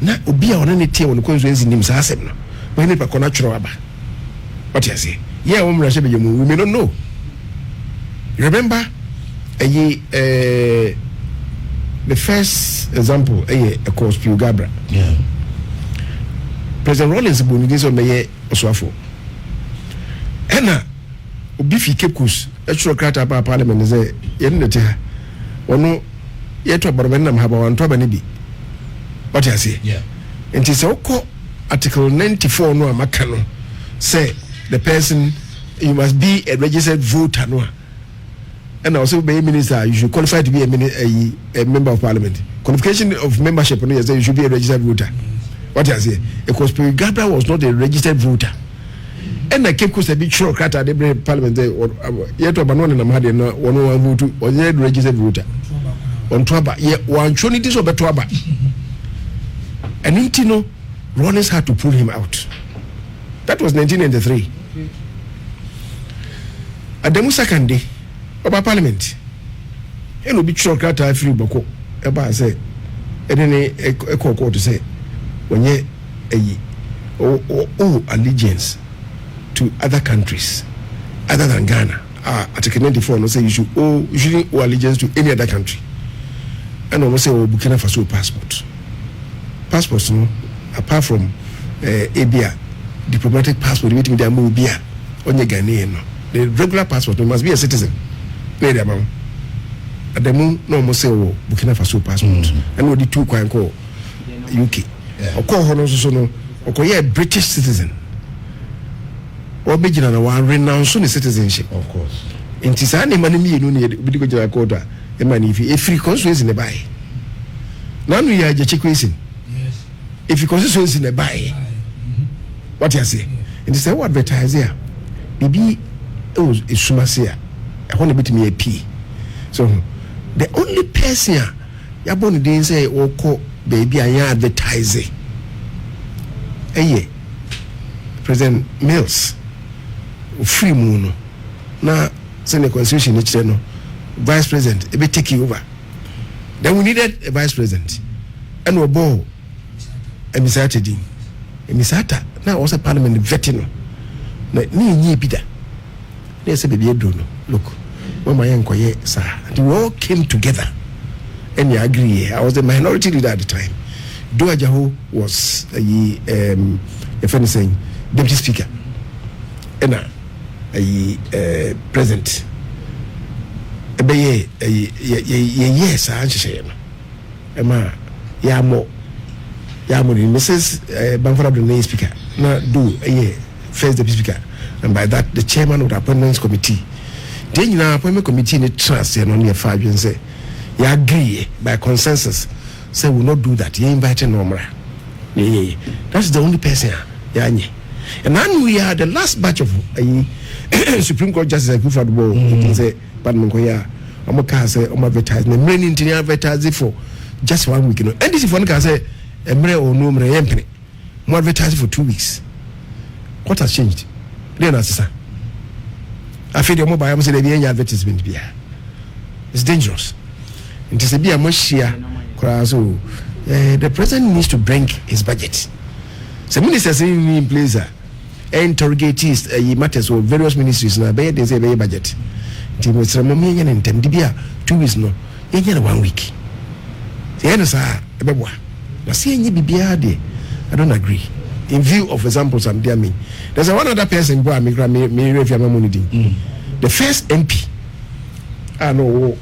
na obi a ona ne tie won konsuency nim saa asem no we ne pa kona tworo aba. What you say? Yeah, we mrahye bedwani we may not know. Remember the first example a course Pio Gabra. Yeah. President Rollins Bonidis on the Oswafo. Ena obi fi Cape Coast actual crata pa parliament is a yenete ono yeto barbenna mahaba wan to bani bi. What you say? Yeah. And it's article 94 no amaka no say the person you must be a registered voter no. And also be a minister, you should qualify to be a member of parliament. Qualification of membership, you should be a registered voter. What I say? Because Gabra was not a registered voter. And I Cape Coast a big short cut at the parliament. Yet, Banon and Amadi, one vote was a registered voter. On Twaba, yet one chonitis of a Twaba. And Intino, Rollins had to pull him out. That was 1993. At the Musakande, about parliament, and will be short cut free boko. Eba say, and then a court to say, when ye allegiance to other countries other than Ghana. Article 94 no say you shouldn't owe allegiance to any other country. And almost say Burkina Faso passports no apart from ABIA diplomatic passport waiting there move bia on your Ghanaian no. The regular passport must be a citizen. At the moon no almost say Burkina Faso passport and what the two can call UK. Or call Honoso no or call a British citizen. Or be na one renounce citizenship. Of course. In Tisani Manimi no need to go quota a money if free consuls in the buy. None we are just question. Yes. If you consuls in the buy. What you say? And they say what advertise here. Bibi oh is Sumasia. I want to be me a P. So the only person ya born dey say o call baby and advertising. President Mills free moon na send the constitution no vice president e be take over. Then we needed a vice president and we bought a Misata now also parliament vetting no ni bida they say baby do no look when my uncle sir and we all came together and you agree. I was the minority leader at the time. Doajaho was a friend saying deputy speaker and a president yes I say Emma Yamo Mrs. Bamford the speaker now do a first deputy speaker and by that the chairman of the appointments committee then you know appointment committee in trust and only 5 years say you agree by consensus say we will not do that you invited Nomra that's the only person and then we are the last batch of Supreme Court Justice who for the ball say Padman Koya Omoka say advertisement many internal advertising for just 1 week and this if one can say Emre or no Mre more advertising for 2 weeks. What has changed? Then answer. I feel the mobile say the advertisement be it's dangerous. It is a be a much here so the president needs to bring his budget. So ministers in place interrogate matters of various ministries now. They say budget. Team was 2 weeks no. 1 week. I don't agree. In view of examples I'm there, there's one other person who the first MP. I know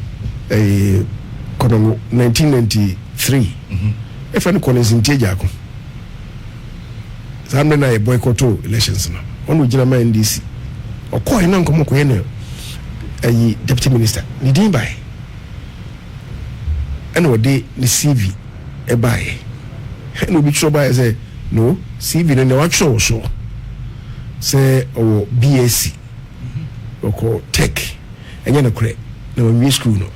1993. If any call is in Tejako. Some I boycott elections now. One with General NDC. Or call him a deputy minister. He didn't buy. And what they the CV a buy. And we be sure by say no CV and the watch show say or BSc or call tech and then a credit no we school no.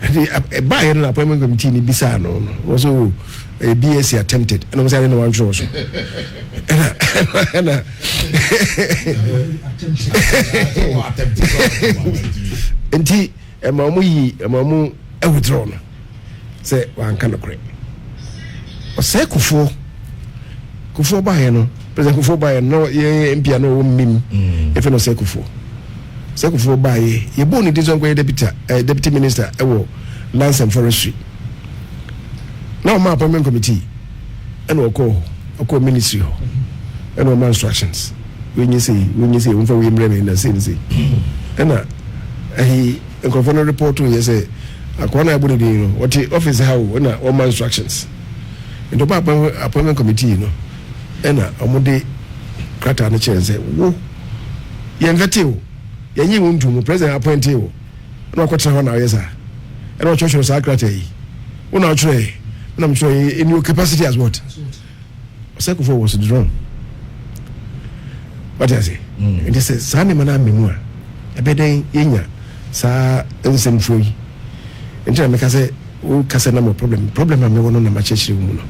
A buy an appointment committee in Bissano also a BSc attempted and I was having one show. And he a mamu a withdrawn say one kind of crap. Or say Kufo by no President Kufo by no piano mim if you know say Kufo by ye born in this one deputy minister lands and forestry. Now my appointment committee and we'll call ministry and all my instructions. When you say when for we in the same say and he confirm report to you say akwana abudi no what the office how na all my instructions in the appointment committee no and omude krata na chair say wo ye ngati wo ye nyi wontu mo president appoint wo na akwatra ho na yesa and what church sa krata yi wo na chure na mchure in your capacity as what Sekufo was drawn. What I say? And they say sani mana memua ebeden yenya sa ensem free. Enti na say o kasa na mo problem am wono na ma chechire mu no.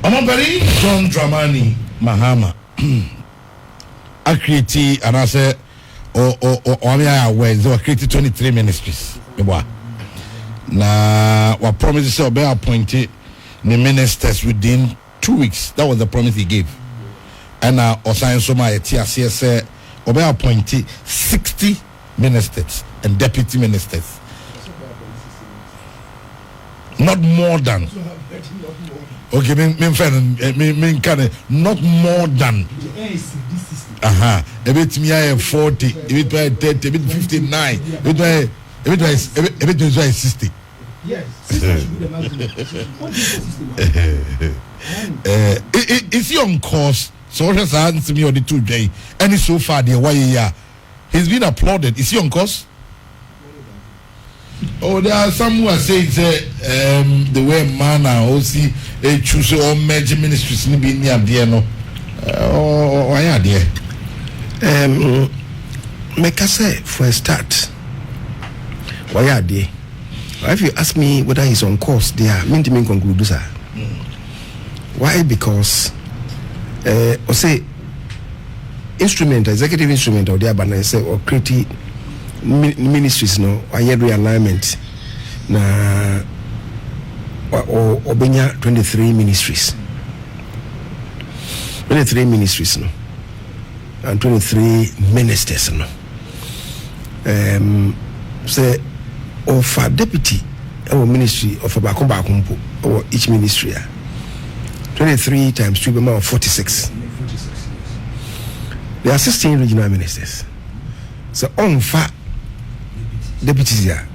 Omobari John Dramani Mahama create and I say o where they create 23 ministries. Na wa promise say be appointed the ministers within 2 weeks. That was the promise he gave. And Osei Soma TRC said Obe appointed 60 ministers and deputy ministers. Not more than. Okay, mean kind not more than. A bit me I have 40, a bit 30, a bit 59, a bit 60. Yes. Is he on course? So just answer me on the 2 day. And it's so far the way he's been applauded. Is he on course? Oh, there are some who are saying the way man or see a choose or major ministries in the near no. Oh, why are there? Make us say for a start. Why are they? If you ask me whether he's on course, they are meant to conclude this. Why? Because say executive instrument of the Abana say or create ministries no or realignment na or Obenya 23 ministries. 23 ministries no and 23 ministers no. Say of a deputy or ministry of a bakumpo or each ministry 23 times 2 be 46. There are 16 regional ministers. So on fa deputies here.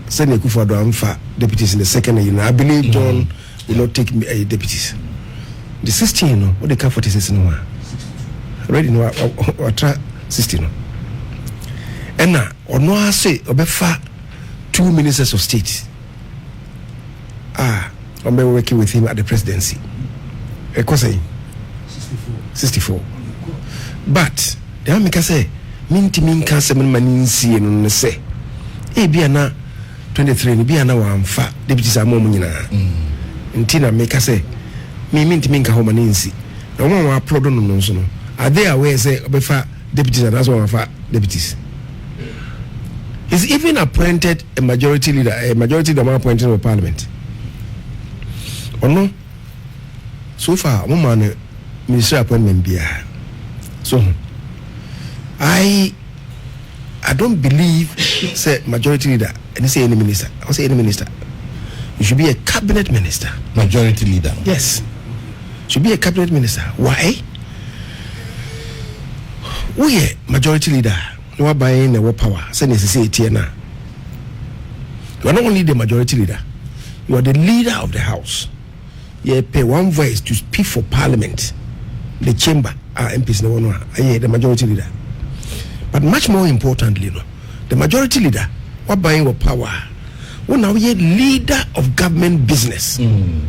Send a kufa do fa deputies in the second year. I believe John will not take me deputies. The 16 no what they can 46 no one. Already no or try 16 no. And now or no I say obefa 2 ministers of state. I'm working with him at the presidency. I 64. But the America say, minti minka seven maninsi and say, Biana 23, Biana one fat, deputies are more money. And Tina make us say, me minti minka homaninsi. No one will applaud on no. Are they aware say, Obefa deputies and as one fat deputies? He's even appointed a majority leader appointed in the parliament. Or no? So far, woman, ministerial appointment be. So, I don't believe say majority leader and say any minister. I say any minister. You should be a cabinet minister. Majority leader. Yes. Should be a cabinet minister. Why? We are majority leader. You are buying the power. Say necessity now. You are not only the majority leader. You are the leader of the house. You pay one voice to speak for parliament. The chamber are MPs no one. I the majority leader. But much more importantly, the majority leader, what buying your power? When now you leader of government business. When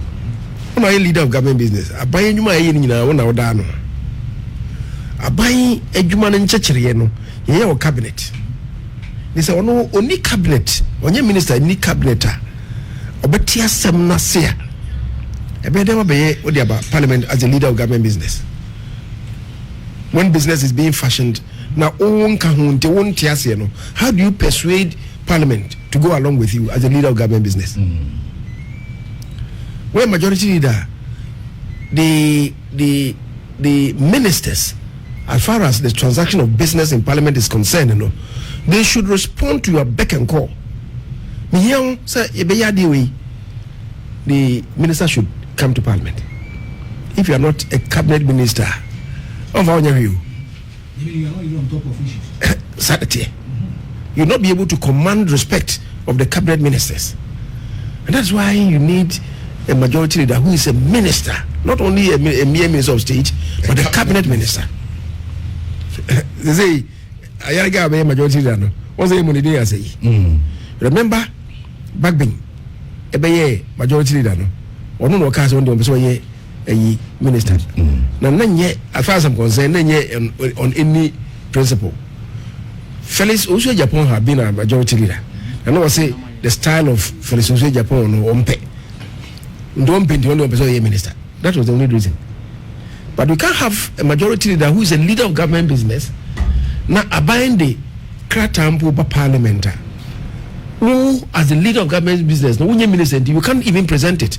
now you leader of government business, I buy you my when now done. I buy a human in Checheriano, your cabinet. They say, oh no, only cabinet, only minister, only cabinet. Obetia Semna Sia. I bet them about parliament as a leader of government business. When business is being fashioned, now how do you persuade parliament to go along with you as a leader of government business? When majority leader, the ministers, as far as the transaction of business in parliament is concerned, they should respond to your beck and call. The minister should come to parliament. If you are not a cabinet minister, of our review, you are not even on top of issues. Saturday, you'll not be able to command respect of the cabinet ministers, and that's why you need a majority leader who is a minister, not only a mere minister of state, but a cabinet minister. They say, "I got a majority leader." What's the money they say? Remember, back then, a majority leader, or no case on the a minister. Now, as far as I'm concerned, on any principle. Felix Osei Japan have been a majority leader. And I say the style of Felix Osei Japan don't paint the only minister. That was the only reason. But we can't have a majority leader who is a leader of government business. Now, abide the Kratampo Parliament. Who, as the leader of government business, no minister, you can't even present it.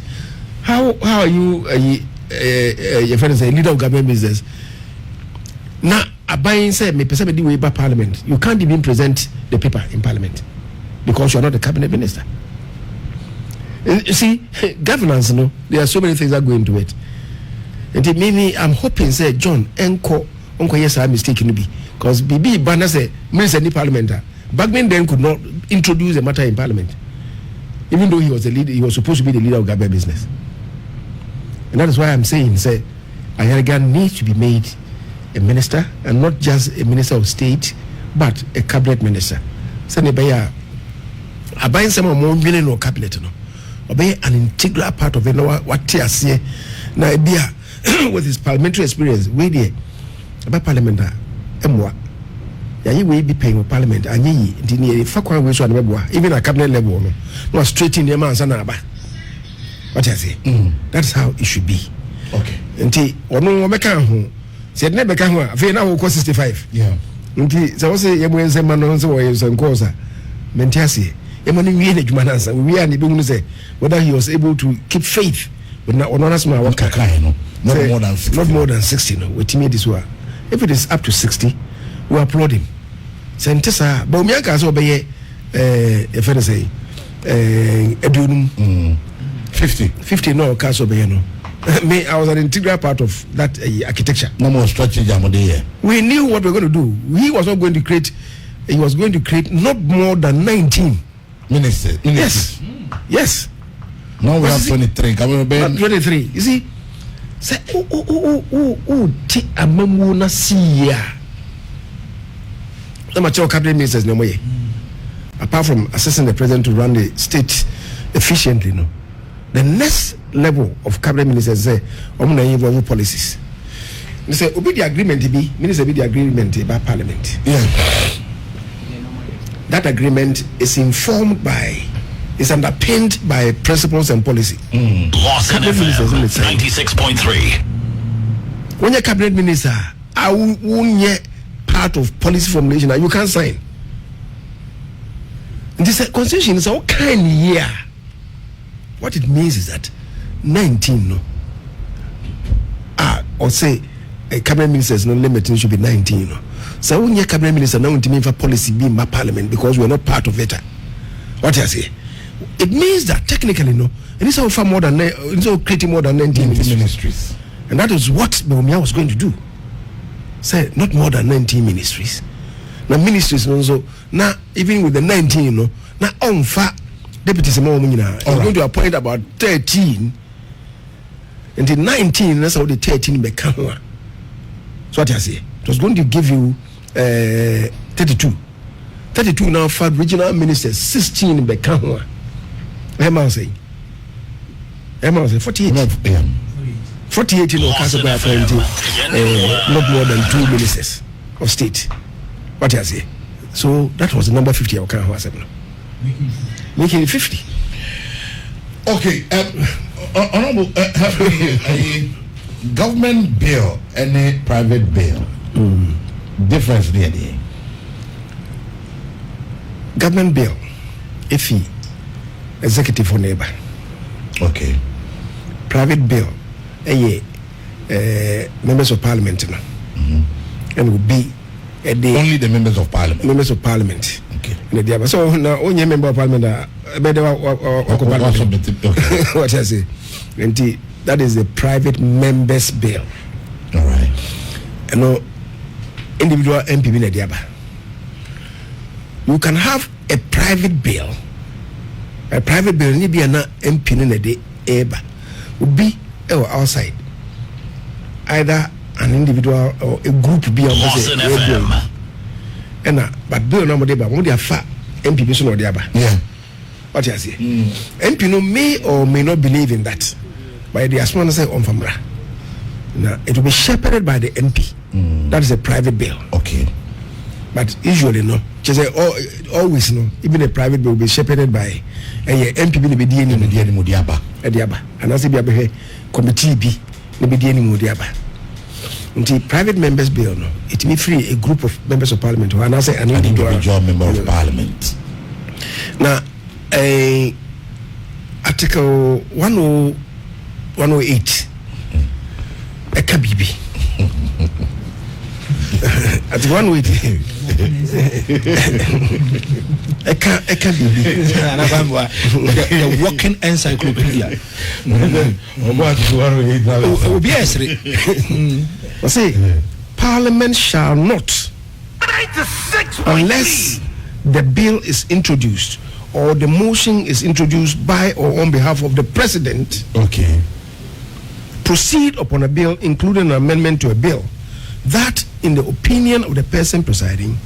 How are you your friend is a leader of government business? Now, abiding say me person the way by parliament. You can't even present the paper in parliament because you are not the cabinet minister. You see, governance, there are so many things that go into it. And maybe I'm hoping say John Uncle yes I mistaken be because BB Bana say minister in the parliament. Bagman then could not introduce a matter in parliament, even though he was the leader. He was supposed to be the leader of government business. And that is why I'm saying, say, Ayariga needs to be made a minister, and not just a minister of state, but a cabinet minister. So, I buy some more million or cabinet, obey an integral part of it. What I say now, with his parliamentary experience, we there about parliament, you will be paying parliament, and ye didn't even a cabinet level, no straight in the man's anaba. What I say? That's how it should be. Okay. Until or no one said never can have now 65. Yeah. Until so say you when say man on so is on course. Mentiasi. Emani we the human answer. We are the say whether he was able to keep faith with not small work. Not more than 60. Not more than 60. No, we team this one. If it is up to 60, we applaud him. Sentesa, but me can so be if I say edunum 50 no caso no. Me I was an integral part of that architecture. No more strategy here. We knew what we were going to do. He was not going to create. He was going to create not more than 19 ministers. Yes. Yes. Now we have 23. 23. You see, say ti amamu na siya. The mature cabinet ministers no more. Apart from assisting the president to run the state efficiently, no. The next level of cabinet ministers say, "Omuna policies." They say, "Obi the agreement be minister be the agreement by parliament." Yeah. That agreement is informed by, is underpinned by principles and policy. Lawson FM 96.3. When you're cabinet minister, I won't part of policy formulation. You can't sign. This constitution is all kind of year. What it means is that 19 no. Or say a cabinet minister's no limit should be 19 no. So when your cabinet minister now to mean for policy be in my parliament because we are not part of it. What I say? It means that technically no, it is all far more than it's all creating more than 19 ministries. And that is what Bawumia was going to do. Say not more than 19 ministries. Now ministries also now even with the 19 you know now on fa deputies are going to appoint about 13 and the 19 that's how the 13 become. So what I say it was going to give you 32 now for regional ministers 16 become. I'm saying 48 48 in Okasaba not more than 2 ministers of state. What I say? So that was the number 50 of Okasaba. Making it 50. Okay, honorable, a government bill and a private bill. Difference there. Government bill, if he executive for neighbor. Okay. Private bill, members of parliament, and would be only the members of parliament. Members of parliament. Okay. So now only member of parliament what I say, that is the private members bill. All right. And no individual MP in the diaba. You can have a private bill. A private bill need be an MP in the eba would be outside. Either an individual or a group be on the and but bill number deba when they are fat MP person or diaba. Yeah. What I say? MP no may or may not believe in that. But the Asman say on Famra. Now it will be shepherded by the MP. That is a private bill. Okay. But usually no. Just say always no. Even a private bill will be shepherded by a MP will be dealing with the Mudiaba. And as it be committee be be dealing with Mudiaba. Until private members bill no. It may free a group of members of parliament who are now say an individual member of parliament. Now Article 108 Ekabibi at 108 Ekabibi the working encyclopedia. Say Parliament shall not, unless the bill is introduced or the motion is introduced by or on behalf of the president, okay, proceed upon a bill including an amendment to a bill that, in the opinion of the person presiding,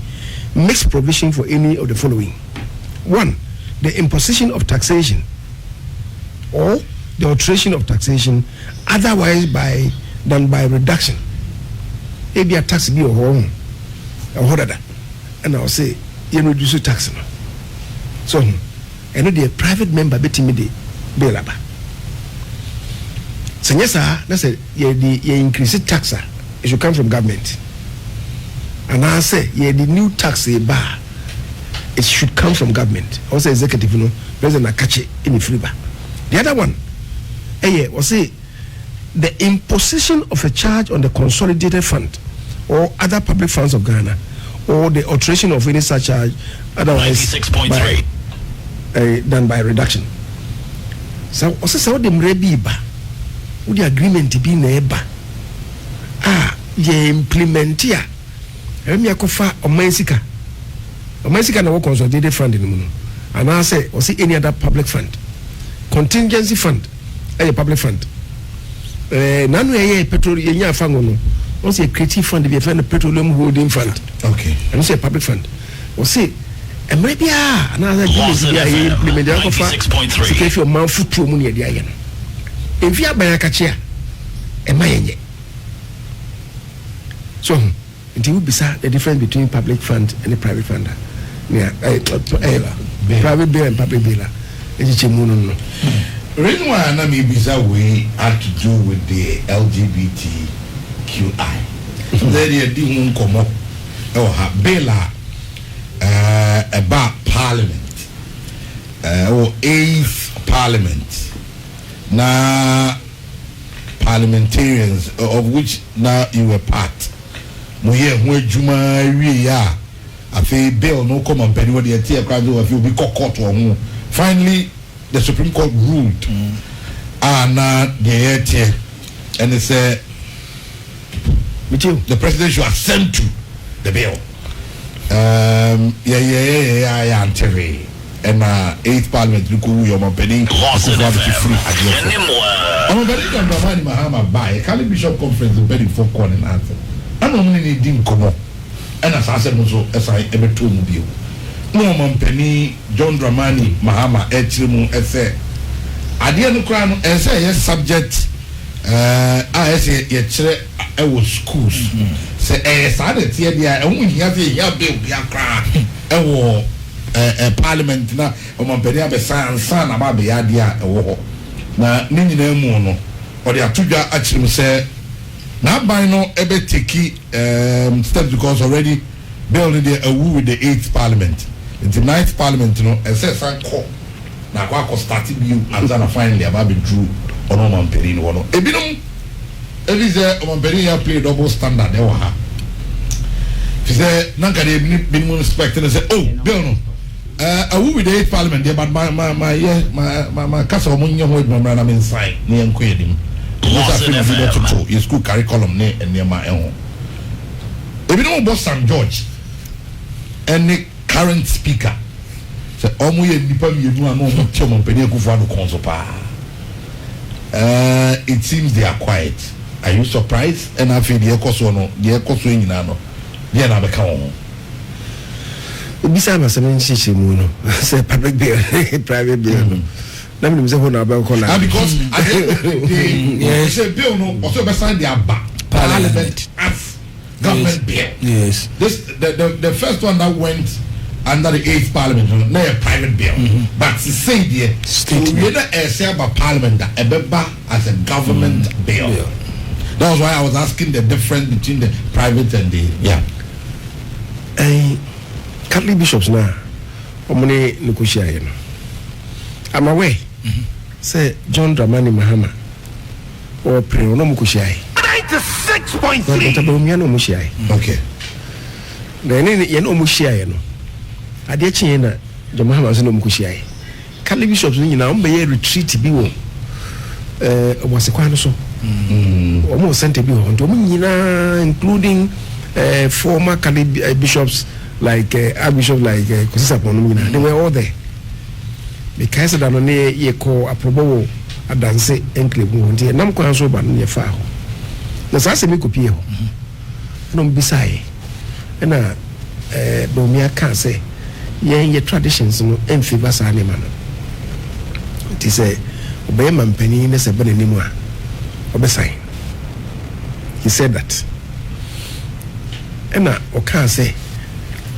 makes provision for any of the following: 1, the imposition of taxation or the alteration of taxation otherwise than by reduction. Maybe a tax be or home or that, and I'll say you reduce the tax. So, and the private member betting me the bill. So yes, sir. That's it. You increase the tax. It should come from government. And I say, the new tax bar. It should come from government. Also, executive, you know, President Akache in the free bar. The other one, was say the imposition of a charge on the consolidated fund or other public funds of Ghana, or the alteration of any such charge otherwise 96.3 done by reduction. So also the mrebiba with the agreement be neighbor ye implement here emi akofa omansika na wo consolidated fund in muno and I say or see any other public fund, contingency fund, a public fund nanu ye petrol ye nya fango no o say creative fund be a petroleum holding fund, okay, and say public fund or say maybe another agreement implement the akofa if your man foot pro money dia yen if you buy a catcher emayenye. So it will be the difference between public fund and the private fund. Yeah, private bill and public bill. It's a mono. Reason why I may be that way had to do with the LGBTQI. There they do come up or bill about parliament. or 8th Parliament. Now, parliamentarians, of which now you were part. Moye who Juma ya. I feel bill no come on penny what the tear crowd if you be court or finally the Supreme Court ruled. Now the and they say the president should assent to the bill. Yeah, and 8th Parliament look who your penny free I'm very Dramani Mahama by Kali Bishop Conference very for corner and answer. I don't need dim come up. And as I said, as I ever told you, no man penny John Dramani Mahama Echimu essay. I didn't crown essay yes subject. I say I was schools. Say I started here there and we have a bill be a crack. I war Parliament now. Man penny have a son about the idea a war. Na nini na emu no or the atuja actually say na by no ebe take steps because already bill dey awu with the 8th Parliament. In the 9th Parliament no say san ko na kwa start biu and then finally about be drew ono man peri no no ebinom ebi say man peri ya play double standard e wa ha say nanka dey minimum respect and say oh bill no I will be the 8th Parliament there, but my castle money hold my brother inside near Quadim. Your school curriculum near my own. If you know about St. George, any current speaker, say, it seems they are quiet. Are you surprised? And I feel the echo swing no. They are become. Bisa masame nchichi mu no say public bill private bill no na me say ho na ba ko na because yes say bill no also be sign the parliament as government bill. Yes, this the first one that went under the 8th Parliament no a private bill, but to say the state whether say about parliament that ebeba as a government bill. That was why I was asking the difference between the private and the Catholic bishops now, omune nukushia yeno. I'm aware. Say John Dramani Mahama or pray no mukushia. 96.3. Okay. Then yeno mushia yeno. Ade chi na John Mahama so no mukushia. Catholic bishops ni na ombe retreat bi wo. Obuasi kwano so. Omo sente bi wo. Nto nyina including former Catholic bishops like Archbishop like Kosisa Ponomina, they were all there. Because that on ye call a probo a dance enclave won't nam so ban ye fa. The Sasa me copy no beside. And Domia can't say ye traditions no en favor animal. It is a Obeyman penny in a seven anymore. Obesai. He said that. And I can't say.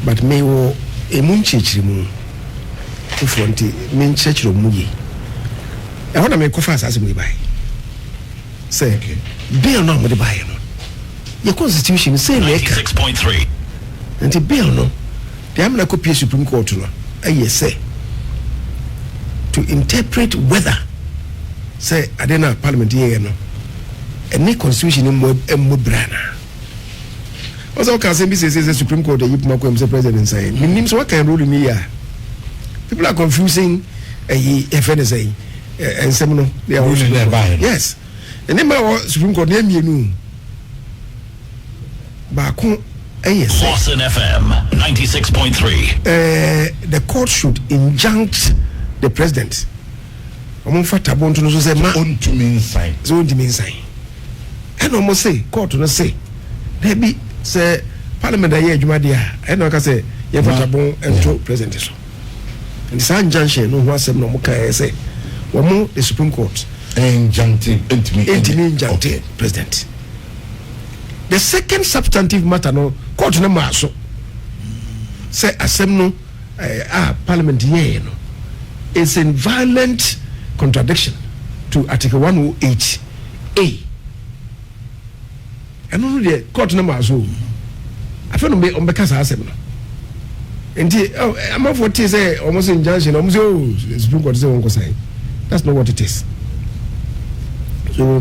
But me wo emu nchechiri mu ufonti me nchechiri mu yi e ho na me kofa asase mu bai say bill no mo de bai no your constitution say make 96.3 and bill no the am na copy Supreme Court no aye say to interpret whether say adena parliament here no any constitution mo brana. Also, can say the Supreme Court the Yipma president say means what can rule me here. People are confusing FNSA and some they are ruling their by. Yes. And then my Supreme Court name you Bakun Boston FM 96.3. The court should injunct the president. Say to mean sign. So to mean sign. And almost say court no say there be say parliament aye adwuma dia e no ka say ye fatabon ento president so and the injunction no ho asem no mo ka say wo the Supreme Court injunctive injunctive president. The second substantive matter no court no ma so say asem no parliament ye no is in violent contradiction to Article 108A. And no the court no ma so I feel no be on because asem no Indeed, I'm off what is almost injunction. Almost Supreme Court say won't sign. That's not what it is. So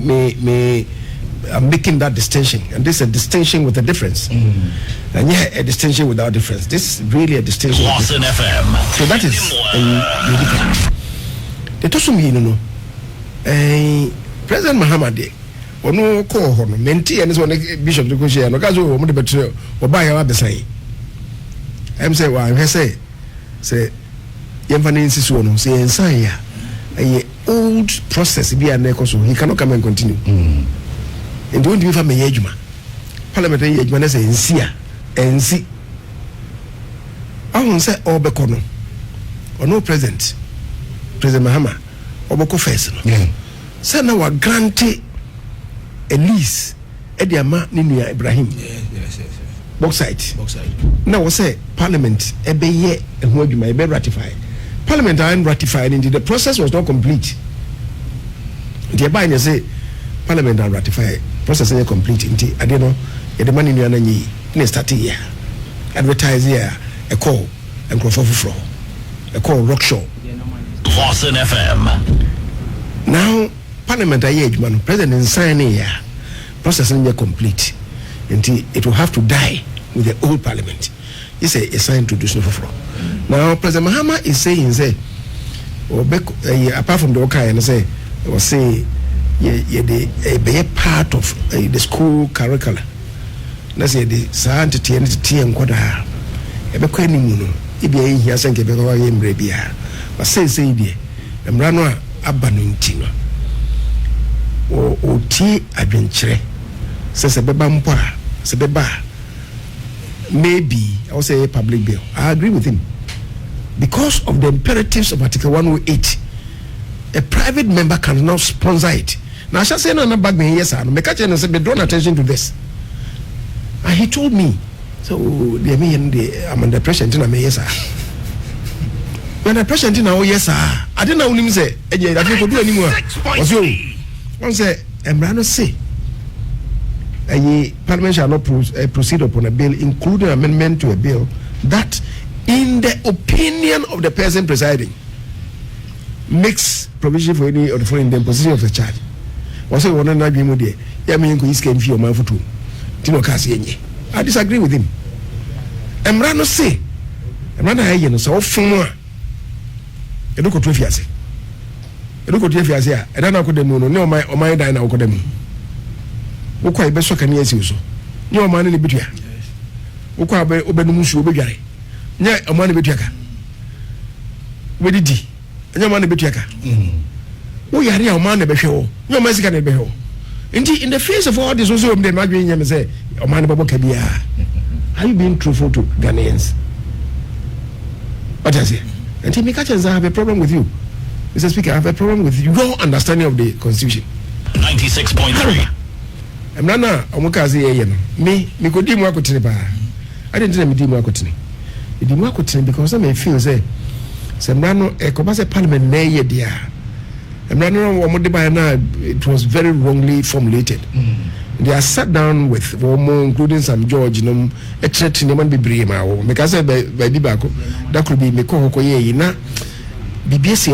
I'm making that distinction, and this is a distinction with a difference, and yeah, a distinction without difference. This is really a distinction. Lawson FM. So that is the Tosumi, President Muhammad. Ono ko ho no menti ene so bishop to ko share no kazo o mo de betre o ba ya abesai em say wa hwe say yemfa ne nsiso no say ensan ya a old process bi an so he cannot come and continue and don't you me yejuma parliamentary yejuma na say ensi ahun say obeko no ono president Mahama obeko first no say na wa grant a lease Ediama Ninia Ibrahim. Yes. Boxside. Now we say Parliament ebe ye ehuduma ebe ratify. Parliament are ratified indeed the process was not complete. The by you say Parliament are ratified process is complete indeed. I don't know the money ni ananyi ni start here. Advertise here a call and crop floor. A call rock show. Lawson FM. Now Parliament age man president signing here process is complete until it will have to die with the old parliament. It's a sign to do so for. Now President Mahama is saying apart from the okay and say or say be part of the school curriculum. Let's say the science and quota ebe kwani mu no ibi ayi hia sanke be ko ye mbre bia but say die mra no aba no ntino o ti adwenkyere se beba mpo a se beba maybe I will say a public bill. I agree with him because of the imperatives of Article 108. A private member cannot sponsor it. Now I shall say no back me yes and make and say draw attention to this. And he told me so I'm under pressure until I yes sir. When I pressure until now yes sir. I didn't know him say I don't do anymore. Was you? One say Emrano say Parliament shall not proceed upon a bill including amendment to a bill that in the opinion of the person presiding makes provision for any or for the imposition of the charge. Also one na bi mu de ya me nko iska mfi o man foto tino ka se enye. I disagree with him. Emrano say Emrano aye no so ofun a edoko to fiase edoko to fiase a edana ko dem no ne o man dan na ko dem wokwa ibe so kan yesi so nye o man ne bitua wokwa abe obenum nsu obedware nye o man ne bitua ka wedidi nye o man ne bitua ka wo yare a o man ne behwe wo nye o man sika ne behwe wo nti in the face of all this also dem dey madwe nyame say o man ne babo ka bia are you being truthful to Ghanaians? What I say? And me catch I have a problem with you, Mr. Speaker. I have a problem with your understanding of the Constitution. 96.3. I'm not now. I'm going to say, me go di mu akotene ba. I didn't tell me di mu akotene. Di mu akotene because I may feel say no e ko ba say parliament na ye dia. I'm not know what de ba na it was very wrongly formulated. They are sat down with including some George no a threat in the man be brave ma o because by bibako that could be me ko ye na BBS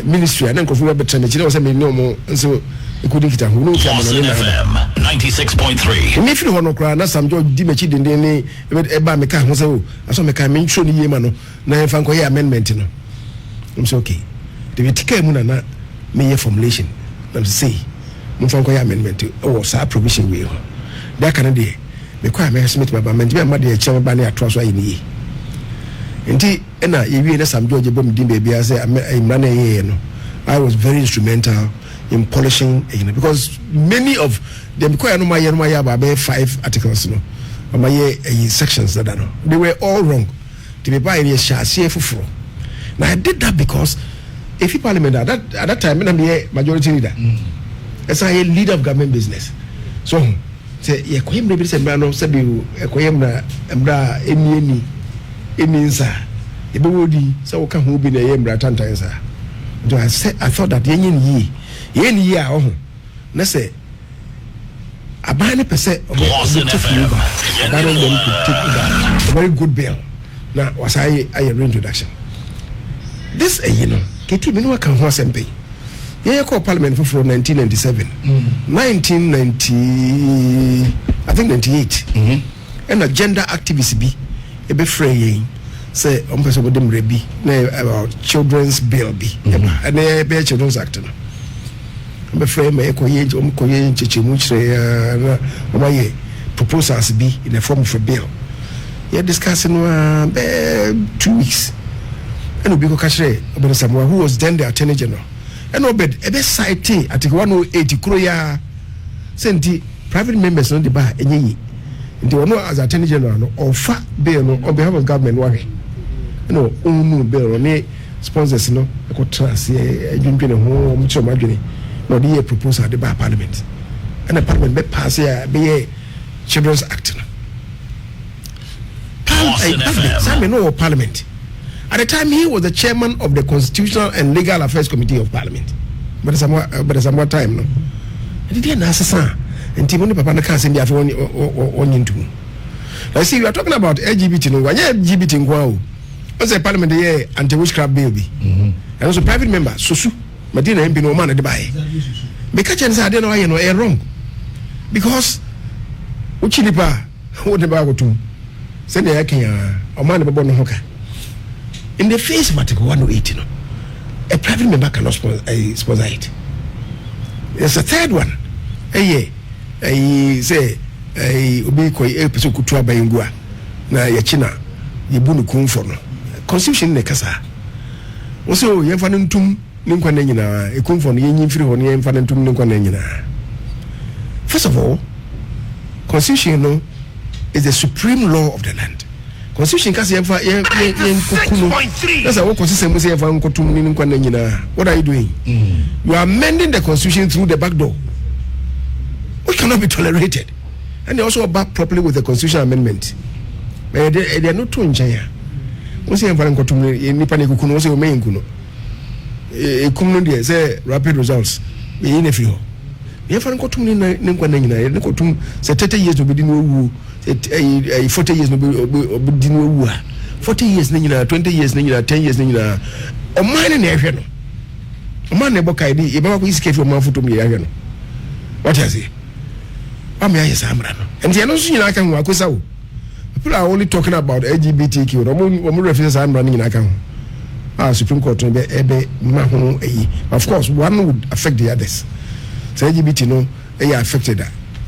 ministry and ko better na was me no mo so e could get who no FM 96.3 me feel hono kra na some George di mechi den ne e ba me ka ho so aso me ka me ntro ni ye ma no na fa ko ye amendment no I'm so okay the ticket mu na me ye formulation I'm say Mufan amendment or sa provision we that can be because I submit my amendment be amade chairman ba na atwa so ayi ni enti na yewie na Sam George bom din baby I say I'm no I was very instrumental in polishing because many of them because no my ba 5 articles no my sections that no they were all wrong to be by a share for now I did that because if you parliament at that time I'm the majority leader as a leader of government business. So, say, ye koyem rebel say no sabi koyem na embra eni nsa. Ebe wodi say woka ho bi na ye embra tantan sa. So I thought that ye ni a ho. Na say abane pese Lawson FM. a very good bill. na wasai aye reintroduction this you know keti me no kan ho asempe ye call parliament for 1997 1990 I think 98 and a gender activist be e be free say on person with them rebi na about children's bill be and be children's act no be free me ko ye chechemu chire na o maye proposals be in the form of a bill. You're discussing 2 weeks. And we go catch about someone who was then the Attorney General. And obed a best site at 180 Kroya senti private members on the bar any. And they were not as Attorney General or fat bill on behalf of government worry. No, bill on me sponsors no I could trust a home much of my journey. No, the proposal at the bar parliament. And the parliament be pass here be a Children's Act. Parliament. At the time, he was the chairman of the Constitutional and Legal Affairs Committee of Parliament. But some more time, no. And he didn't answer. And Timon Papa can't send you on into. I see you are talking about LGBT. No, LGBT in Guau. What's a parliament here anti-witchcraft bill? And also private member, Susu, Madina, and no man at the buy. Because I don't know why you're wrong. Because Uchilipa, what about to? Send the Akia, or man about Hoka. In the face of Article 108, a private member cannot sponsor it. There's a third one. Say, Ubiko, a person could try by Ingua. Na Yachina, Yabunu Kumfono. Constitution Nekasa. Also, Yafantum, Ninkanina, a Kumfon, Yin Free on Yanfantum Ninkanina. First of all, Constitution is the supreme law of the land. Constitution kasi that's what constitution say what are you doing? You are amending the constitution through the back door, which cannot be tolerated. And they also back properly with the constitutional amendment. But they are not too in China. Once you have say rapid results. You have 30 years to be 40 years no be 40 years 20 years 10 years o man na ehwe no o man na boka idi e ba ko iske fi o man foto mi ehwe no what you say am ya yes amra no and you know so nyina kan wa kosa wo people are only talking about LGBTQ no mo reference amra ni nyina kan Supreme Court be ma ho of course one would affect the others. So LGBT no are affected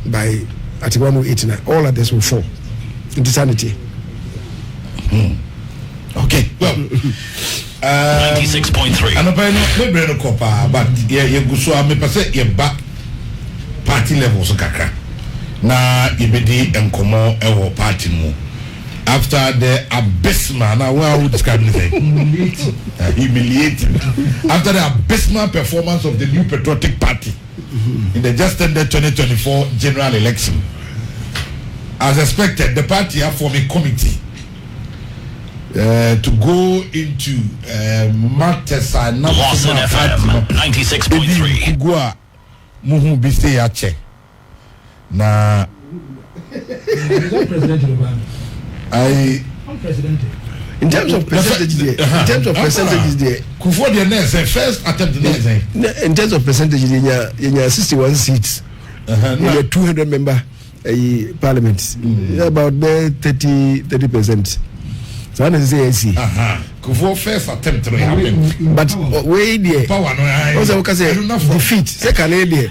by Article 108. All others will fall into sanity. Okay. Well, 96.3. And no brain copa, but you go so me passe ye back party level so kakra. Na ibedi enkomo ewo party mu. After the abysmal, now how would describe it? Humiliating. After the abysmal performance of the New Patriotic Party in the just ended 2024 general election, as expected, the party have formed a committee to go into matters and Lawson FM 96.3. Kugua muhu bise yache na I'm president. In terms of percentages, there. Kufo the next first attempt the next. In terms of percentages, in your 61 seats, in your 200 member parliament, about 30%. So I say Kufo first attempt to happen, but way there. Also, say defeat. Second there,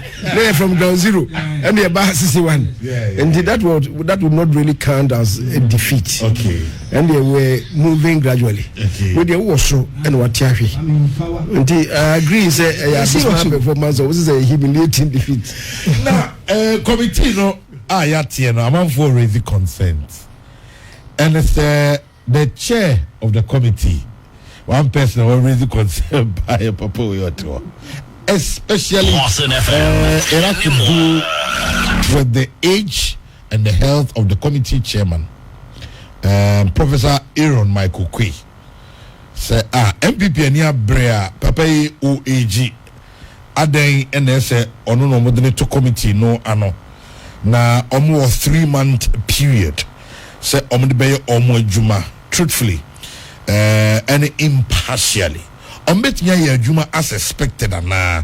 from ground zero, and the about 61, and that would not really count as a defeat. Okay, and they were moving gradually. Okay, with the also and what Tiafi. And I agree. Say a performance was a humiliating defeat. Now, committee no, I'm for raising consent, and it's the chair of the committee, one person already concerned by a papa, especially it has to do with the age and the health of the committee chairman, Professor Aaron Michael Kwei. Say MPP ania brea papa OAG aden NSA ono no modene to committee no ano na almost 3-month period. Say omde beye omo adwuma truthfully and impartially. Ombetinya ye adwuma as expected na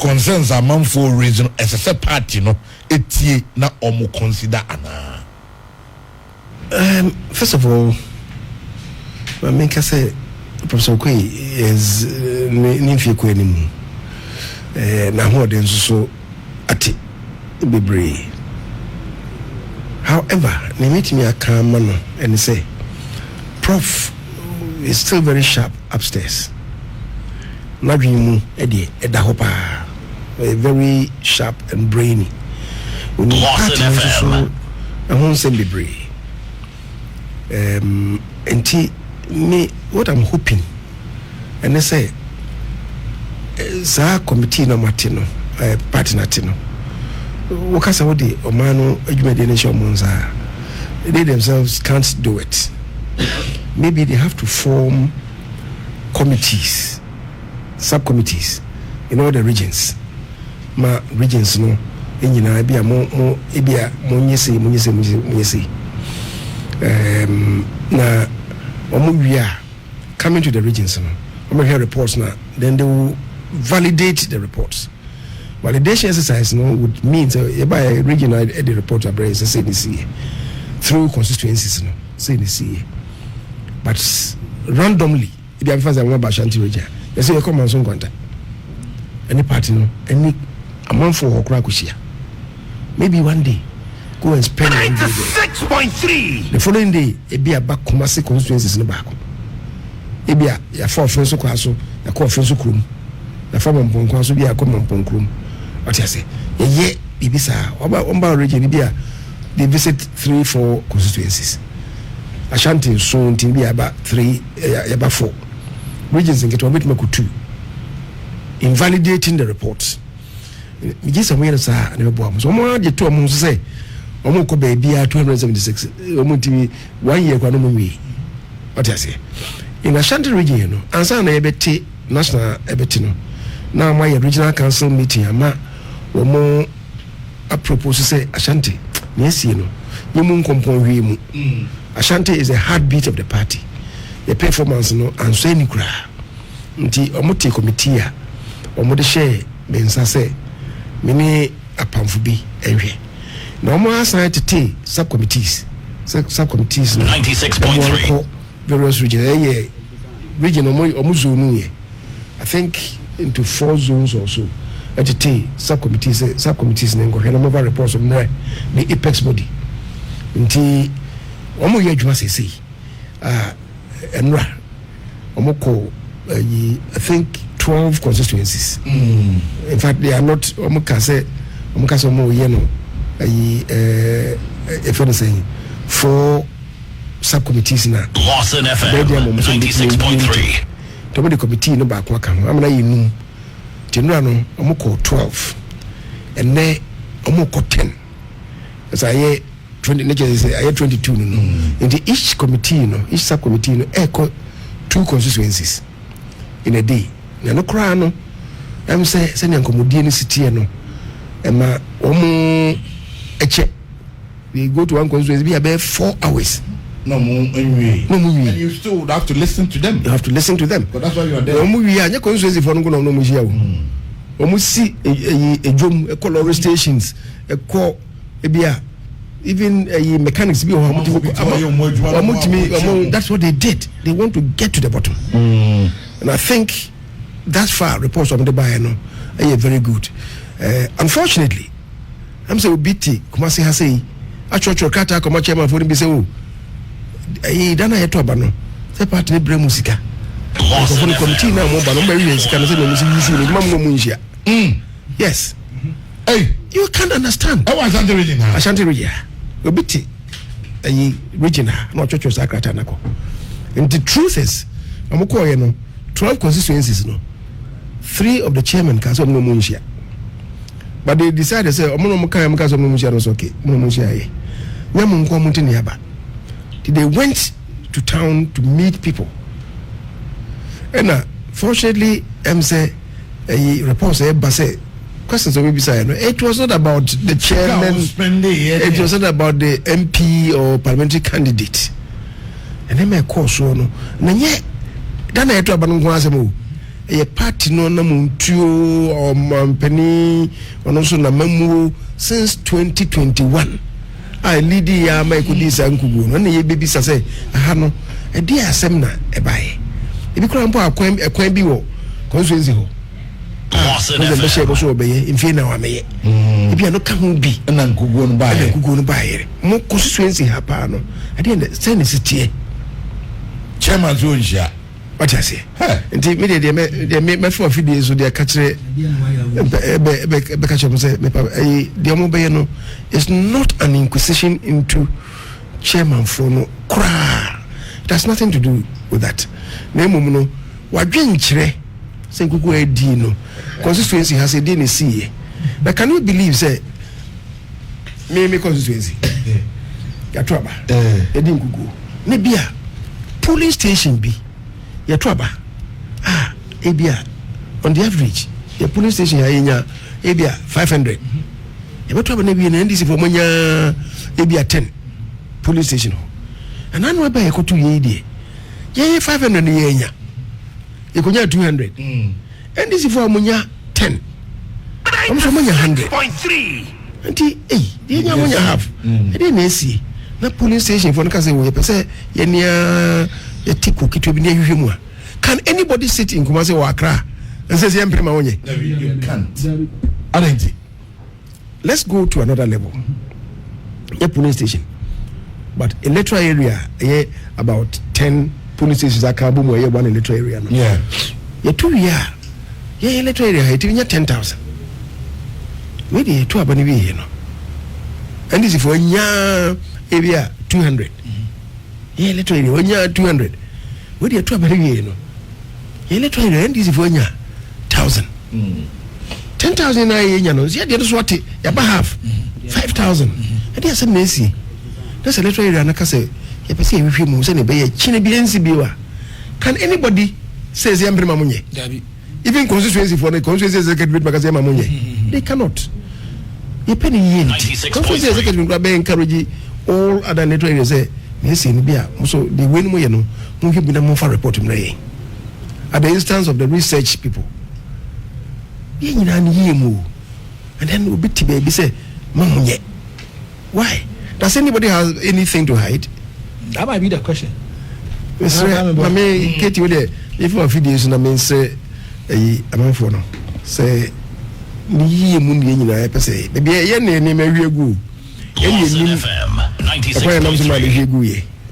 concerns among for reason as a party no etie na omo consider ana. First of all, I mean, I say Professor Kyei is nimfi ko enimu. Na ho den so ati bebre. However, they meet me a calm manner and say, Prof is still very sharp upstairs. Nadrimu Eddie Edahopa, very sharp and brainy. When you part so, I won't say be brave. And me, what I'm hoping, and they say, Za committee no Martino, party Natino. Wakasa wodi omano adwumade nation monza, they themselves can't do it. Maybe they have to form committees, subcommittees in all the regions. Ma regions no enyina bia mo ebia monyese na omo coming to the regions no omo hear reports now, then they will validate the reports. Validation exercise would mean by a regional the report say through constituencies say but randomly if you have a Ashanti region you say you come and contact any party any amount for Okrakushia. Maybe one day go and spend 96.3 the following day it be a back Kumasi constituencies in the back it be a 4 friends of Kwaso a call friends of Krum the former Ponkwaso be a common Ponkrum. What I say, yeah, Ibisa, Oba region, they visit 3-4 constituencies. Ashanti soon to be about 4 regions and get a bit more 2. Invalidating the reports. Just a way to say, I never bomb. So, more the 2 months say, Omoko baby 276, Omuti 1 year. What I say, in Ashanti region, answer na ebeti national ebetino. Now my regional council meeting, ama. Omo a propose say Ashanti yes you know you compon Ashanti is the heartbeat of the party. The performance and so any cry nti omo te committee a omo de share Mensah say mini apamfo bi ehwe na omo assign to take subcommittees 96.3 various regions region omo zone I think into 4 zones or so. At the subcommittees and go over reports of the apex body. Until Omo Yajuma say, Enra Omoko, I think 12 constituencies. In fact, they are not Omokase Omo Yeno, if I'm saying 4 subcommittees now. Lawson FM 96.3. The committee no back work. I'm not you. General omoko 12 and then omoko 10 as I hear 20 natures I hear 22 in the each committee each subcommittee echo 2 constituencies in a day no cry no I'm say send yankomodi ni city no ema omo eche we go to one constituency be about 4 hours. No more anyway. And you still would have to listen to them. You have to listen to them. But that's why you are there. We are constituency for no see a drum, a color stations, a call, even mechanics. That's what they did. They want to get to the bottom. And I think that's far reports of the buyer are very good. Unfortunately, I'm saying BT Kumasi has say a church or kata come chairman for him be say dana yeto abano se part ne bre musika for the committee na mo ba no very music na say no music you mam no munjia yes hey you can't understand I was Ashanti region obiti region na church sakrata nako and the truth is amoko ye no 12 constituencies no 3 of the chairman can so no munjia but they decided say omo no kan am ka so no munjia no so okay no munjia ye nyam nko mo ntini aba. They went to town to meet people. And fortunately, say report say questions of it was not about the chairman. It was not about the MP or parliamentary candidate. and then my course no na nye dana eto abanu ko asemo e party no na muntuo o mampani ono so na mamuo since 2021 I lead ya my kudisa nkugu no na ye bebisa say aha no e di asem na e bae e bi kura mpo akwan bi wo constituency ho the bishop was obey in Fina Wame. If you are not coming be and then go on by it. More constituency hapano. I didn't send this tea. Chairman Zonja. What I say? Indeed, they made my 4 days with their catcher. Diamobayano is not an inquisition into Chairman Frono. Cra. It has nothing to do with that. Nemuno, what drink? Senkuku Edino. Constituency has a DNC. Now, can you believe, say, me constituency? Yatraba. Edinkugu. Nebia. Polling station B. Yatraba. Ebia. On the average, your polling station here, Ebia 500. Yatraba Nebia and NDC for Monya Ebia 10. Polling station. And I know by a 2 year. Yeah, 500 year. You could 200. And this is for Munya 10. I'm from Munya 100.3. And you have. I didn't see. The police station for the Casa say, Yenia, Tiku, Kitu, can anybody sit in Kumasi or Accra and say, you can't. Let's go to another level. A police station. But electoral area, about 10 police stations are Kaboom where one electoral area. Yeah. Yeah, 2 year. Yeah, electoral area, it's 10,000. Maybe 2 abanibi, you know. And this is for area 200. Yeah, electoral area, 1 year 200. Where you 2 abanibi, you know. Yeah, electoral area, and this is for 1,000. 10,000 you know. Yeah, the other what? Yeah, about half. 5,000. And there's a messy. That's electoral area, and I can say. Can anybody say even constituency for the constituency executive they cannot. You penny constituency executive encourage all other electoral areas say so the win you know for report at the instance of the research people. And then we'll be baby say why? Does anybody have anything to hide? That might be the question. I mean, Katie, if my videos and I mean, say, I'm for no. Say, Ni Mundi, I say, maybe a name a real good. And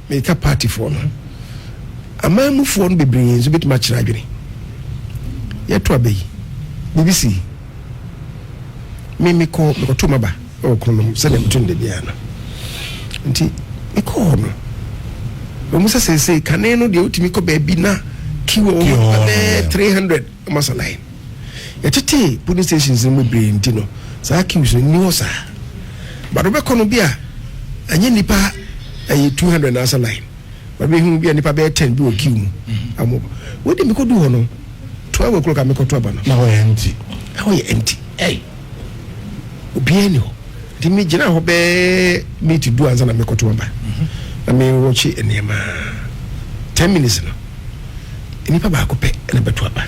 make a party for no. A man move on be bringing a bit much library. Yet, Trabe, BBC. Me call Tumaba or Colonel, send them to the Diana. And he call no. Musa say kaneno de utimi ko baby na kiwo 300 masaline yetete police stations in brain tino sa kiwo ni osa but be kono bia anye nipa 200 masaline but be hu bia nipa be 10 bi o kiwo amo we de me ko du ho no 12 o'clock am ko to aba no na ho empty hey obi eni ho di me gina ho be me to do anza na me ko to aba. I mean, watch it in 10 minutes. No, any papa could pay and a betuaba.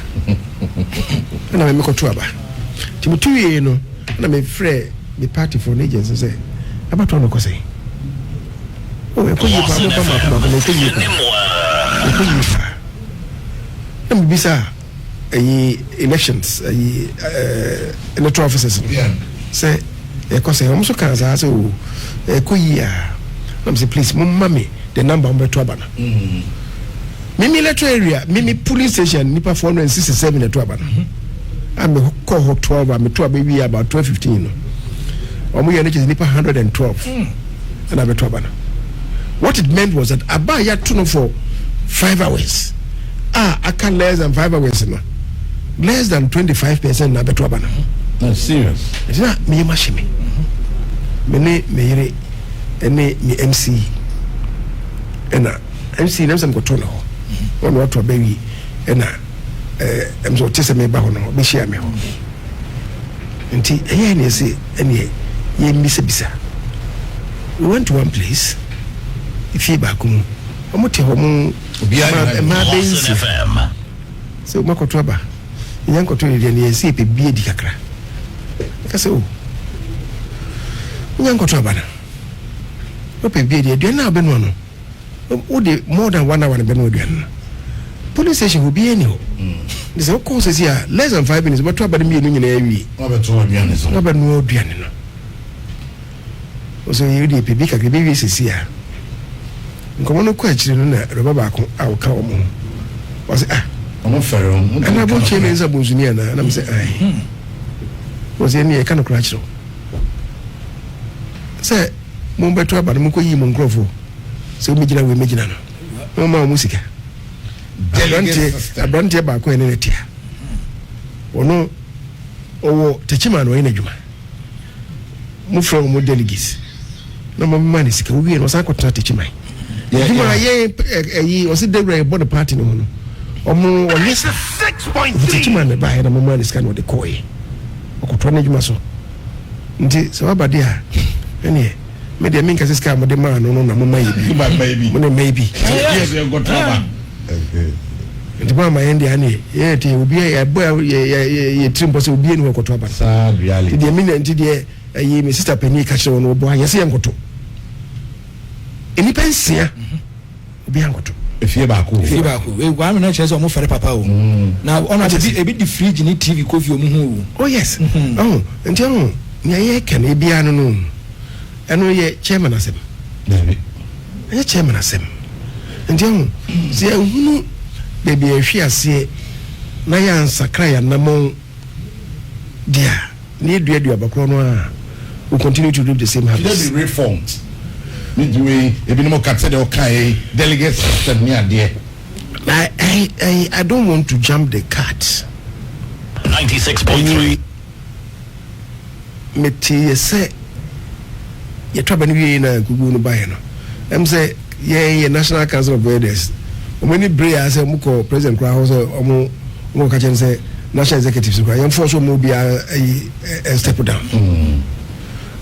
And I make a tuaba. Timothy, you know, and I'm afraid the party for agents and say, about one of say, oh, I put you elections, electoral officers. Say, because I almost can't say, oh, I'm saying, please, mommy, the number on the Twabana. Mimi electoral area, Mimi police station, Nipa 467 at Twabana. I'm a cohort 12, I'm a 12 baby about 12-15. Or we are Nipa 112. And I'm a Twabana. What it meant was that I buy a tuna for 5 hours. I can't less than 5 hours. Less than 25% na betu abana. That's serious. It's not me mashimi. Me me MC. Ena MC nem sam kotola ho. One what to baby ena em so tese me ba ho no be share me ho. Nti eya na say ene ye mbisa bisa. We went to one place. If you back home, omote homo ma benzi so makoto aba nyankoto ile ne esi pe bie di kakra kase o nyankoto aba na o pe bie di aduan na abenu no o de more than 1 hour na benu aduan police station will be any ho this of course is here less than 5 minutes but to aba me nyina awie abeto aduan so abenu aduan no o so you de pe bie kakra be wi sisi a nkomo no kwa chire no na roba ba ko awka o mo was I'm fair. And I won't change a Bozunian, and I'm saying, I was any a kind of crash. Say, Mombeto, but Moko Mongrofo. So, Mijana, we Mijana. No more music. I don't hear about Queen in it. Or no, or Tachiman or Enejuma. Move from more delegates. No more money, we was I could not teach me. Yeah, was it the way about the party no? Omo onisa 6.3 man ba he na mo man scan the koi okotwa na djuma so nti se waba dia ene me dia minka sika mo de man no na mo maybe mo ne maybe yes you got trouble nti mama yende ani ye ti obi ya boy ye trimpo se obi eni okotwa ba sa reality dia me nti dia yi me sister penny ka chere no bo yesi enkoto eni pensia obi enkoto efie baako we gwa me na chese o mo fere papa o na ona be the fridge ni TV coffee o mu hu oh yes oh nti oh nya ye kan e bia no eno ye chairman asem ye chairman asem nti oh se hunu baby ehwe ase na ya nsakra ya namo dia ni duadu abakro no a we continue to live the same habits should be reformed midway ebinimo katse de okai delegate system near there. I don't want to jump the cart. 96.3 meti say ye traba ni na gugu no bae no em say ye National Council of Elders omani prayer say muko president kwa house omo ka chen say national executives kwa yam for so mo be a step down.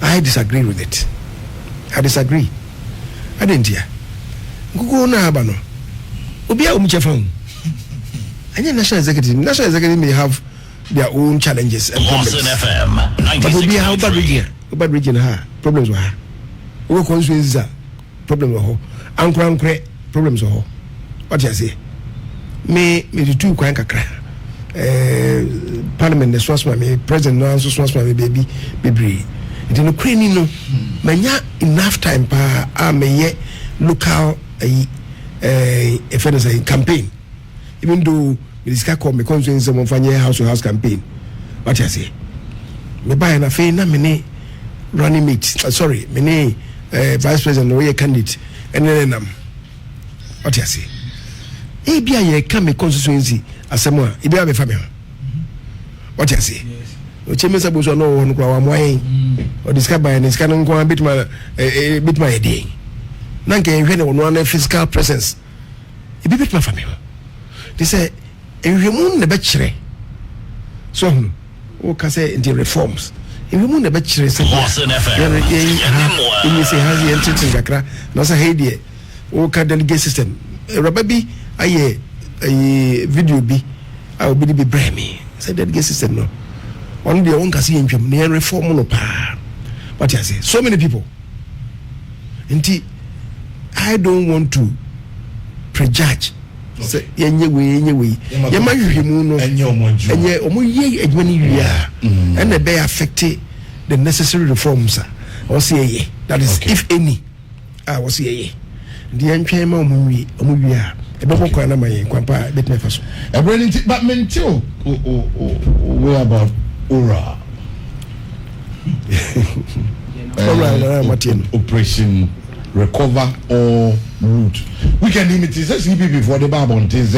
I disagree with it. I disagree. I didn't hear. Gugu na aba no. Obi a umchefan. Any national executive may have their own challenges and problems. FM, but Obi how bad region ha problems wa. Wo constituencies problems wa. Ankra problems wa. What you say? Me the two kwan kakra. Parliament the swasma me president no so swasma me baby. It no crane no manya enough time pa ameye local a federal campaign even though it is called me constituency some house to house campaign what I say me buy na fe na me running mate sorry me vice president or candidate and then what I say e bia ye can me constituency asemo e bia be family what I say Oche Mensah boso no won kwa wa moyen o discover and scan nko bit my head na nke ehwe ne wono na physical presence e bit my family they say ehwemu ne be kire so o ka say in the reforms ehwemu ne be kire say you say has the entity kakra na say hey there o ka delegate system raba bi aye video bi a obi be bremi say delegate system no on the one kasi entwem na reform no pa what you say so many people nti I don't want to prejudge say yenye we ye ma hwehwemu no enye omo ye adwani wia and they be affect the necessary reforms or say that is if any was say the entwem ma omo wia e be bokwa na mayen kwampa bet me faso e brilliant but mental we about Ora. Operation recover all route. We can limit it. Let's people before the Bible is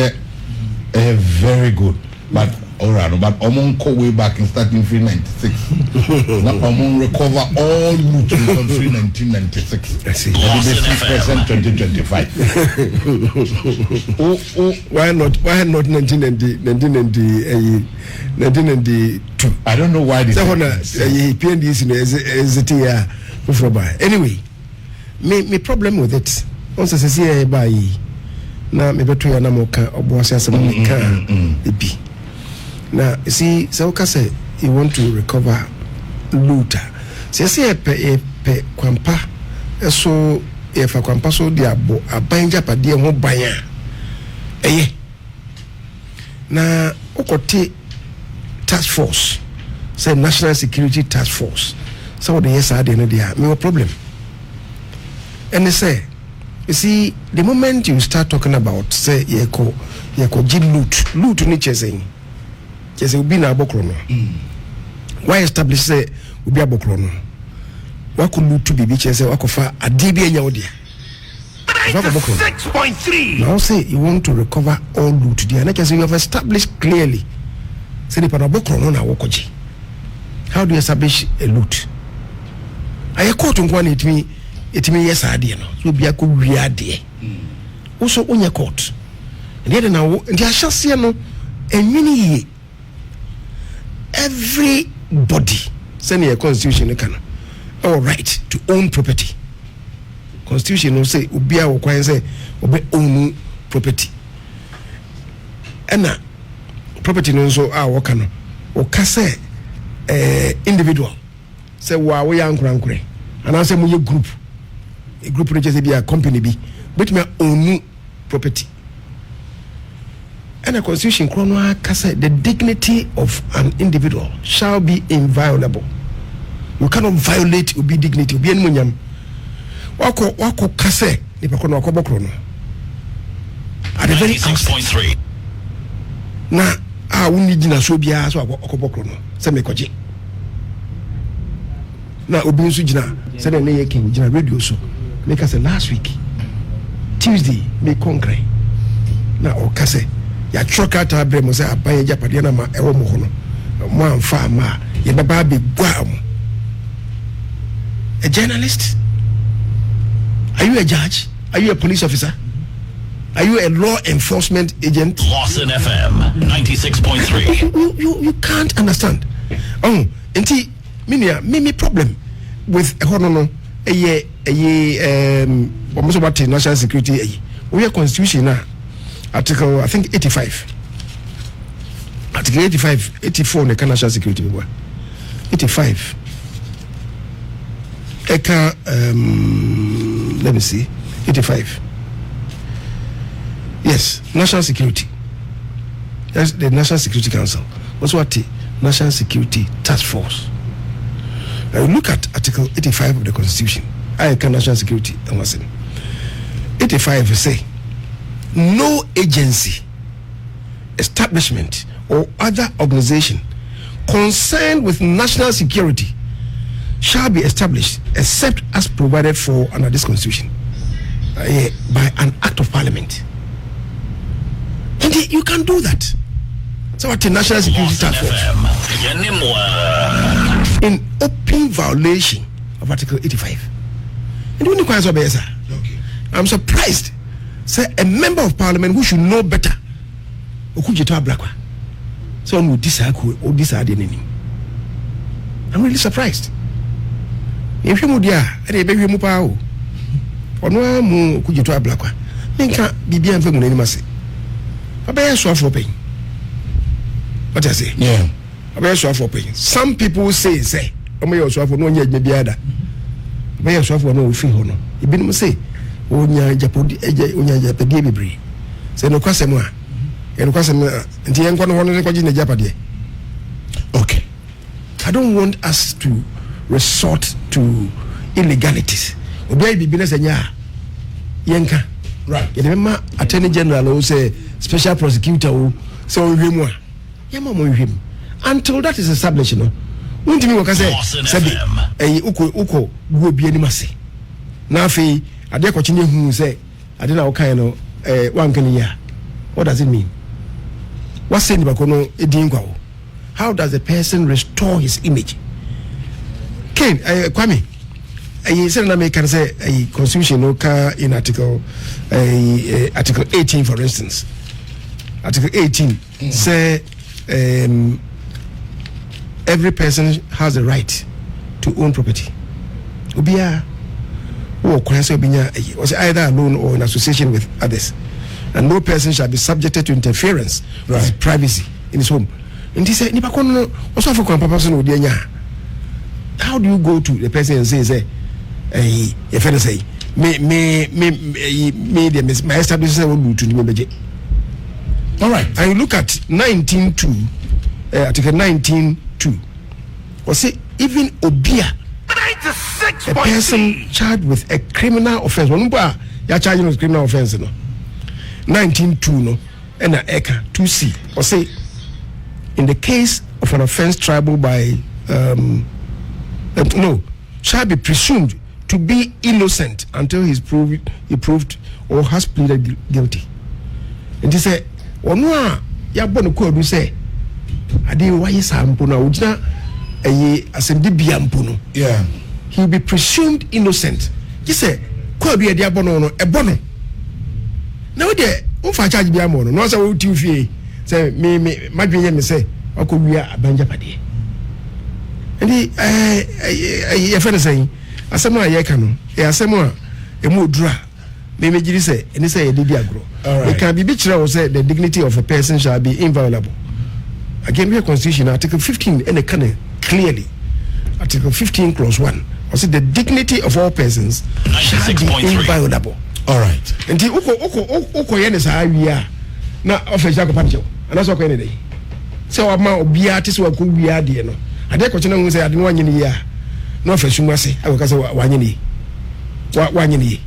very good. But Ora, but among way back in starting 396. Now among recover all route from 1996. I see. 6% 2025. Why not 1992? I don't know why this PNDs in anyway, my problem with it once say by na me beto ya na mo ka Obuasi asem ka ebi na see so ka say you want to recover looter say pe kwampa so if a kwampa so dia bo abanja pade ho ban a na okote task force say national security task force so the yes ade no dia me problem and they say you see the moment you start talking about say yeko loot ni chese obi na abokro no why establish say obi abokro no wako loot bibi chese wako fa ade bi enya odia 6.3 now say you want to recover all loot there na chese you have established clearly say the abokro no na wokoji. How do you establish a loot? I quote on one it me yes idea no so be a good reade also on your court and yet now and you shall see no and many everybody send a constitution can all right to own property. Constitution will say ubia or say own property and property no so our can or kase individual say wa we yankurankure and I say mu group a group which is be a company be but me own property and a constitution chrono say the dignity of an individual shall be inviolable. You cannot violate ubi dignity ubi enmunyam wako kase ni pakono wako bokrono at the very 96.3 na uni dina so bia so wako bokrono se me koje na obi nso gina se na ye king gina radio so make us last week Tuesday me concrete na o kase ya trokata bremo se aban japade na ma ewo mo ho no mo amfa ma ye baba be guam. A journalist? Are you a judge? Are you a police officer? Are you a law enforcement agent? Lawson FM 96.3. You can't understand. Enti me problem with almost about national security. We are constitution now. Article I think 85. Article 85, 84 in the national security. 85. Eka let me see 85. Yes, national security. That's the National Security Council. What's what the National Security Task Force. Now you look at Article 85 of the Constitution. I can national security and listen. 85 say no agency, establishment or other organization concerned with national security shall be established except as provided for under this constitution by an act of parliament. And you can do that. So what the National Security Task Force in open violation of Article 85. And when you okay. I'm surprised. Say a member of parliament who should know better. So I'm really surprised. If you mudia, ere be hwemu pa o. Ono amu kujito ablakwa. Nka bibia mfa mu nani mase. Abaya so afro pen. What I say? Yeah. Abaya so afro pen. Some people say omo ye so afro no nya gbe biada. Abaya so afro no ofi ho no. Ibinum say onya japodi onya japedi bebre. Say no kwasem a. No kwasem nti en kwa no hono kwaji na japade. Okay. I don't want us to resort to illegalities. Obi be business enya yenka. Right. You remember Attorney General who say special prosecutor who so we mu a. Yema mo hwem. Until that is established, no. Untimi wo ka say sabi uko go bi ani mase. Na afi ade ko chine hu say ade na wo kan no wan kan ya. What does it mean? What say ni ba ko no edin kwa wo? How does a person restore his image? Ken, Kwame, I said I can say a constitution in article 18, for instance. Article 18 say every person has a right to own property. Ubia or was either alone or in association with others, and no person shall be subjected to interference with his privacy in his home. And he said, how do you go to the person and say, if I say, my establishment will do to. All right. And you look at 19.2, Article 19.2, or say even Obia, a person charged with a criminal offense. One you're charging with criminal offense, no. 19.2, no, and a eka 2C, or say in the case of an offense tribal by shall be presumed to be innocent until he proved or has pleaded guilty. And he said, "Onwa ya bono ko do say ade why sampo na ojina asemdi biampo no." Yeah. He will be presumed innocent. He said, "Ko do ya bono no e bono." Now there, unfa charge biamo no. No say wo ti fie. Say me madwenye me say akowia abanja pade. And he friend saying asemo a yeka no e asemo a emu odura me mejiri say eni say e dey agro. It can be bichira say the dignity of a person shall be inviolable. Again, the Constitution, Article 15, and it clearly, Article 15, Clause 1, or say the dignity of all persons shall be inviolable. All right. And the Oko Yenes are now official pancho, and that's what any day. So I'm now be artists who are good, we are dear. No, I dare continue to say, I didn't want you. No, for Shumasi, I will say 1 year. 1 year.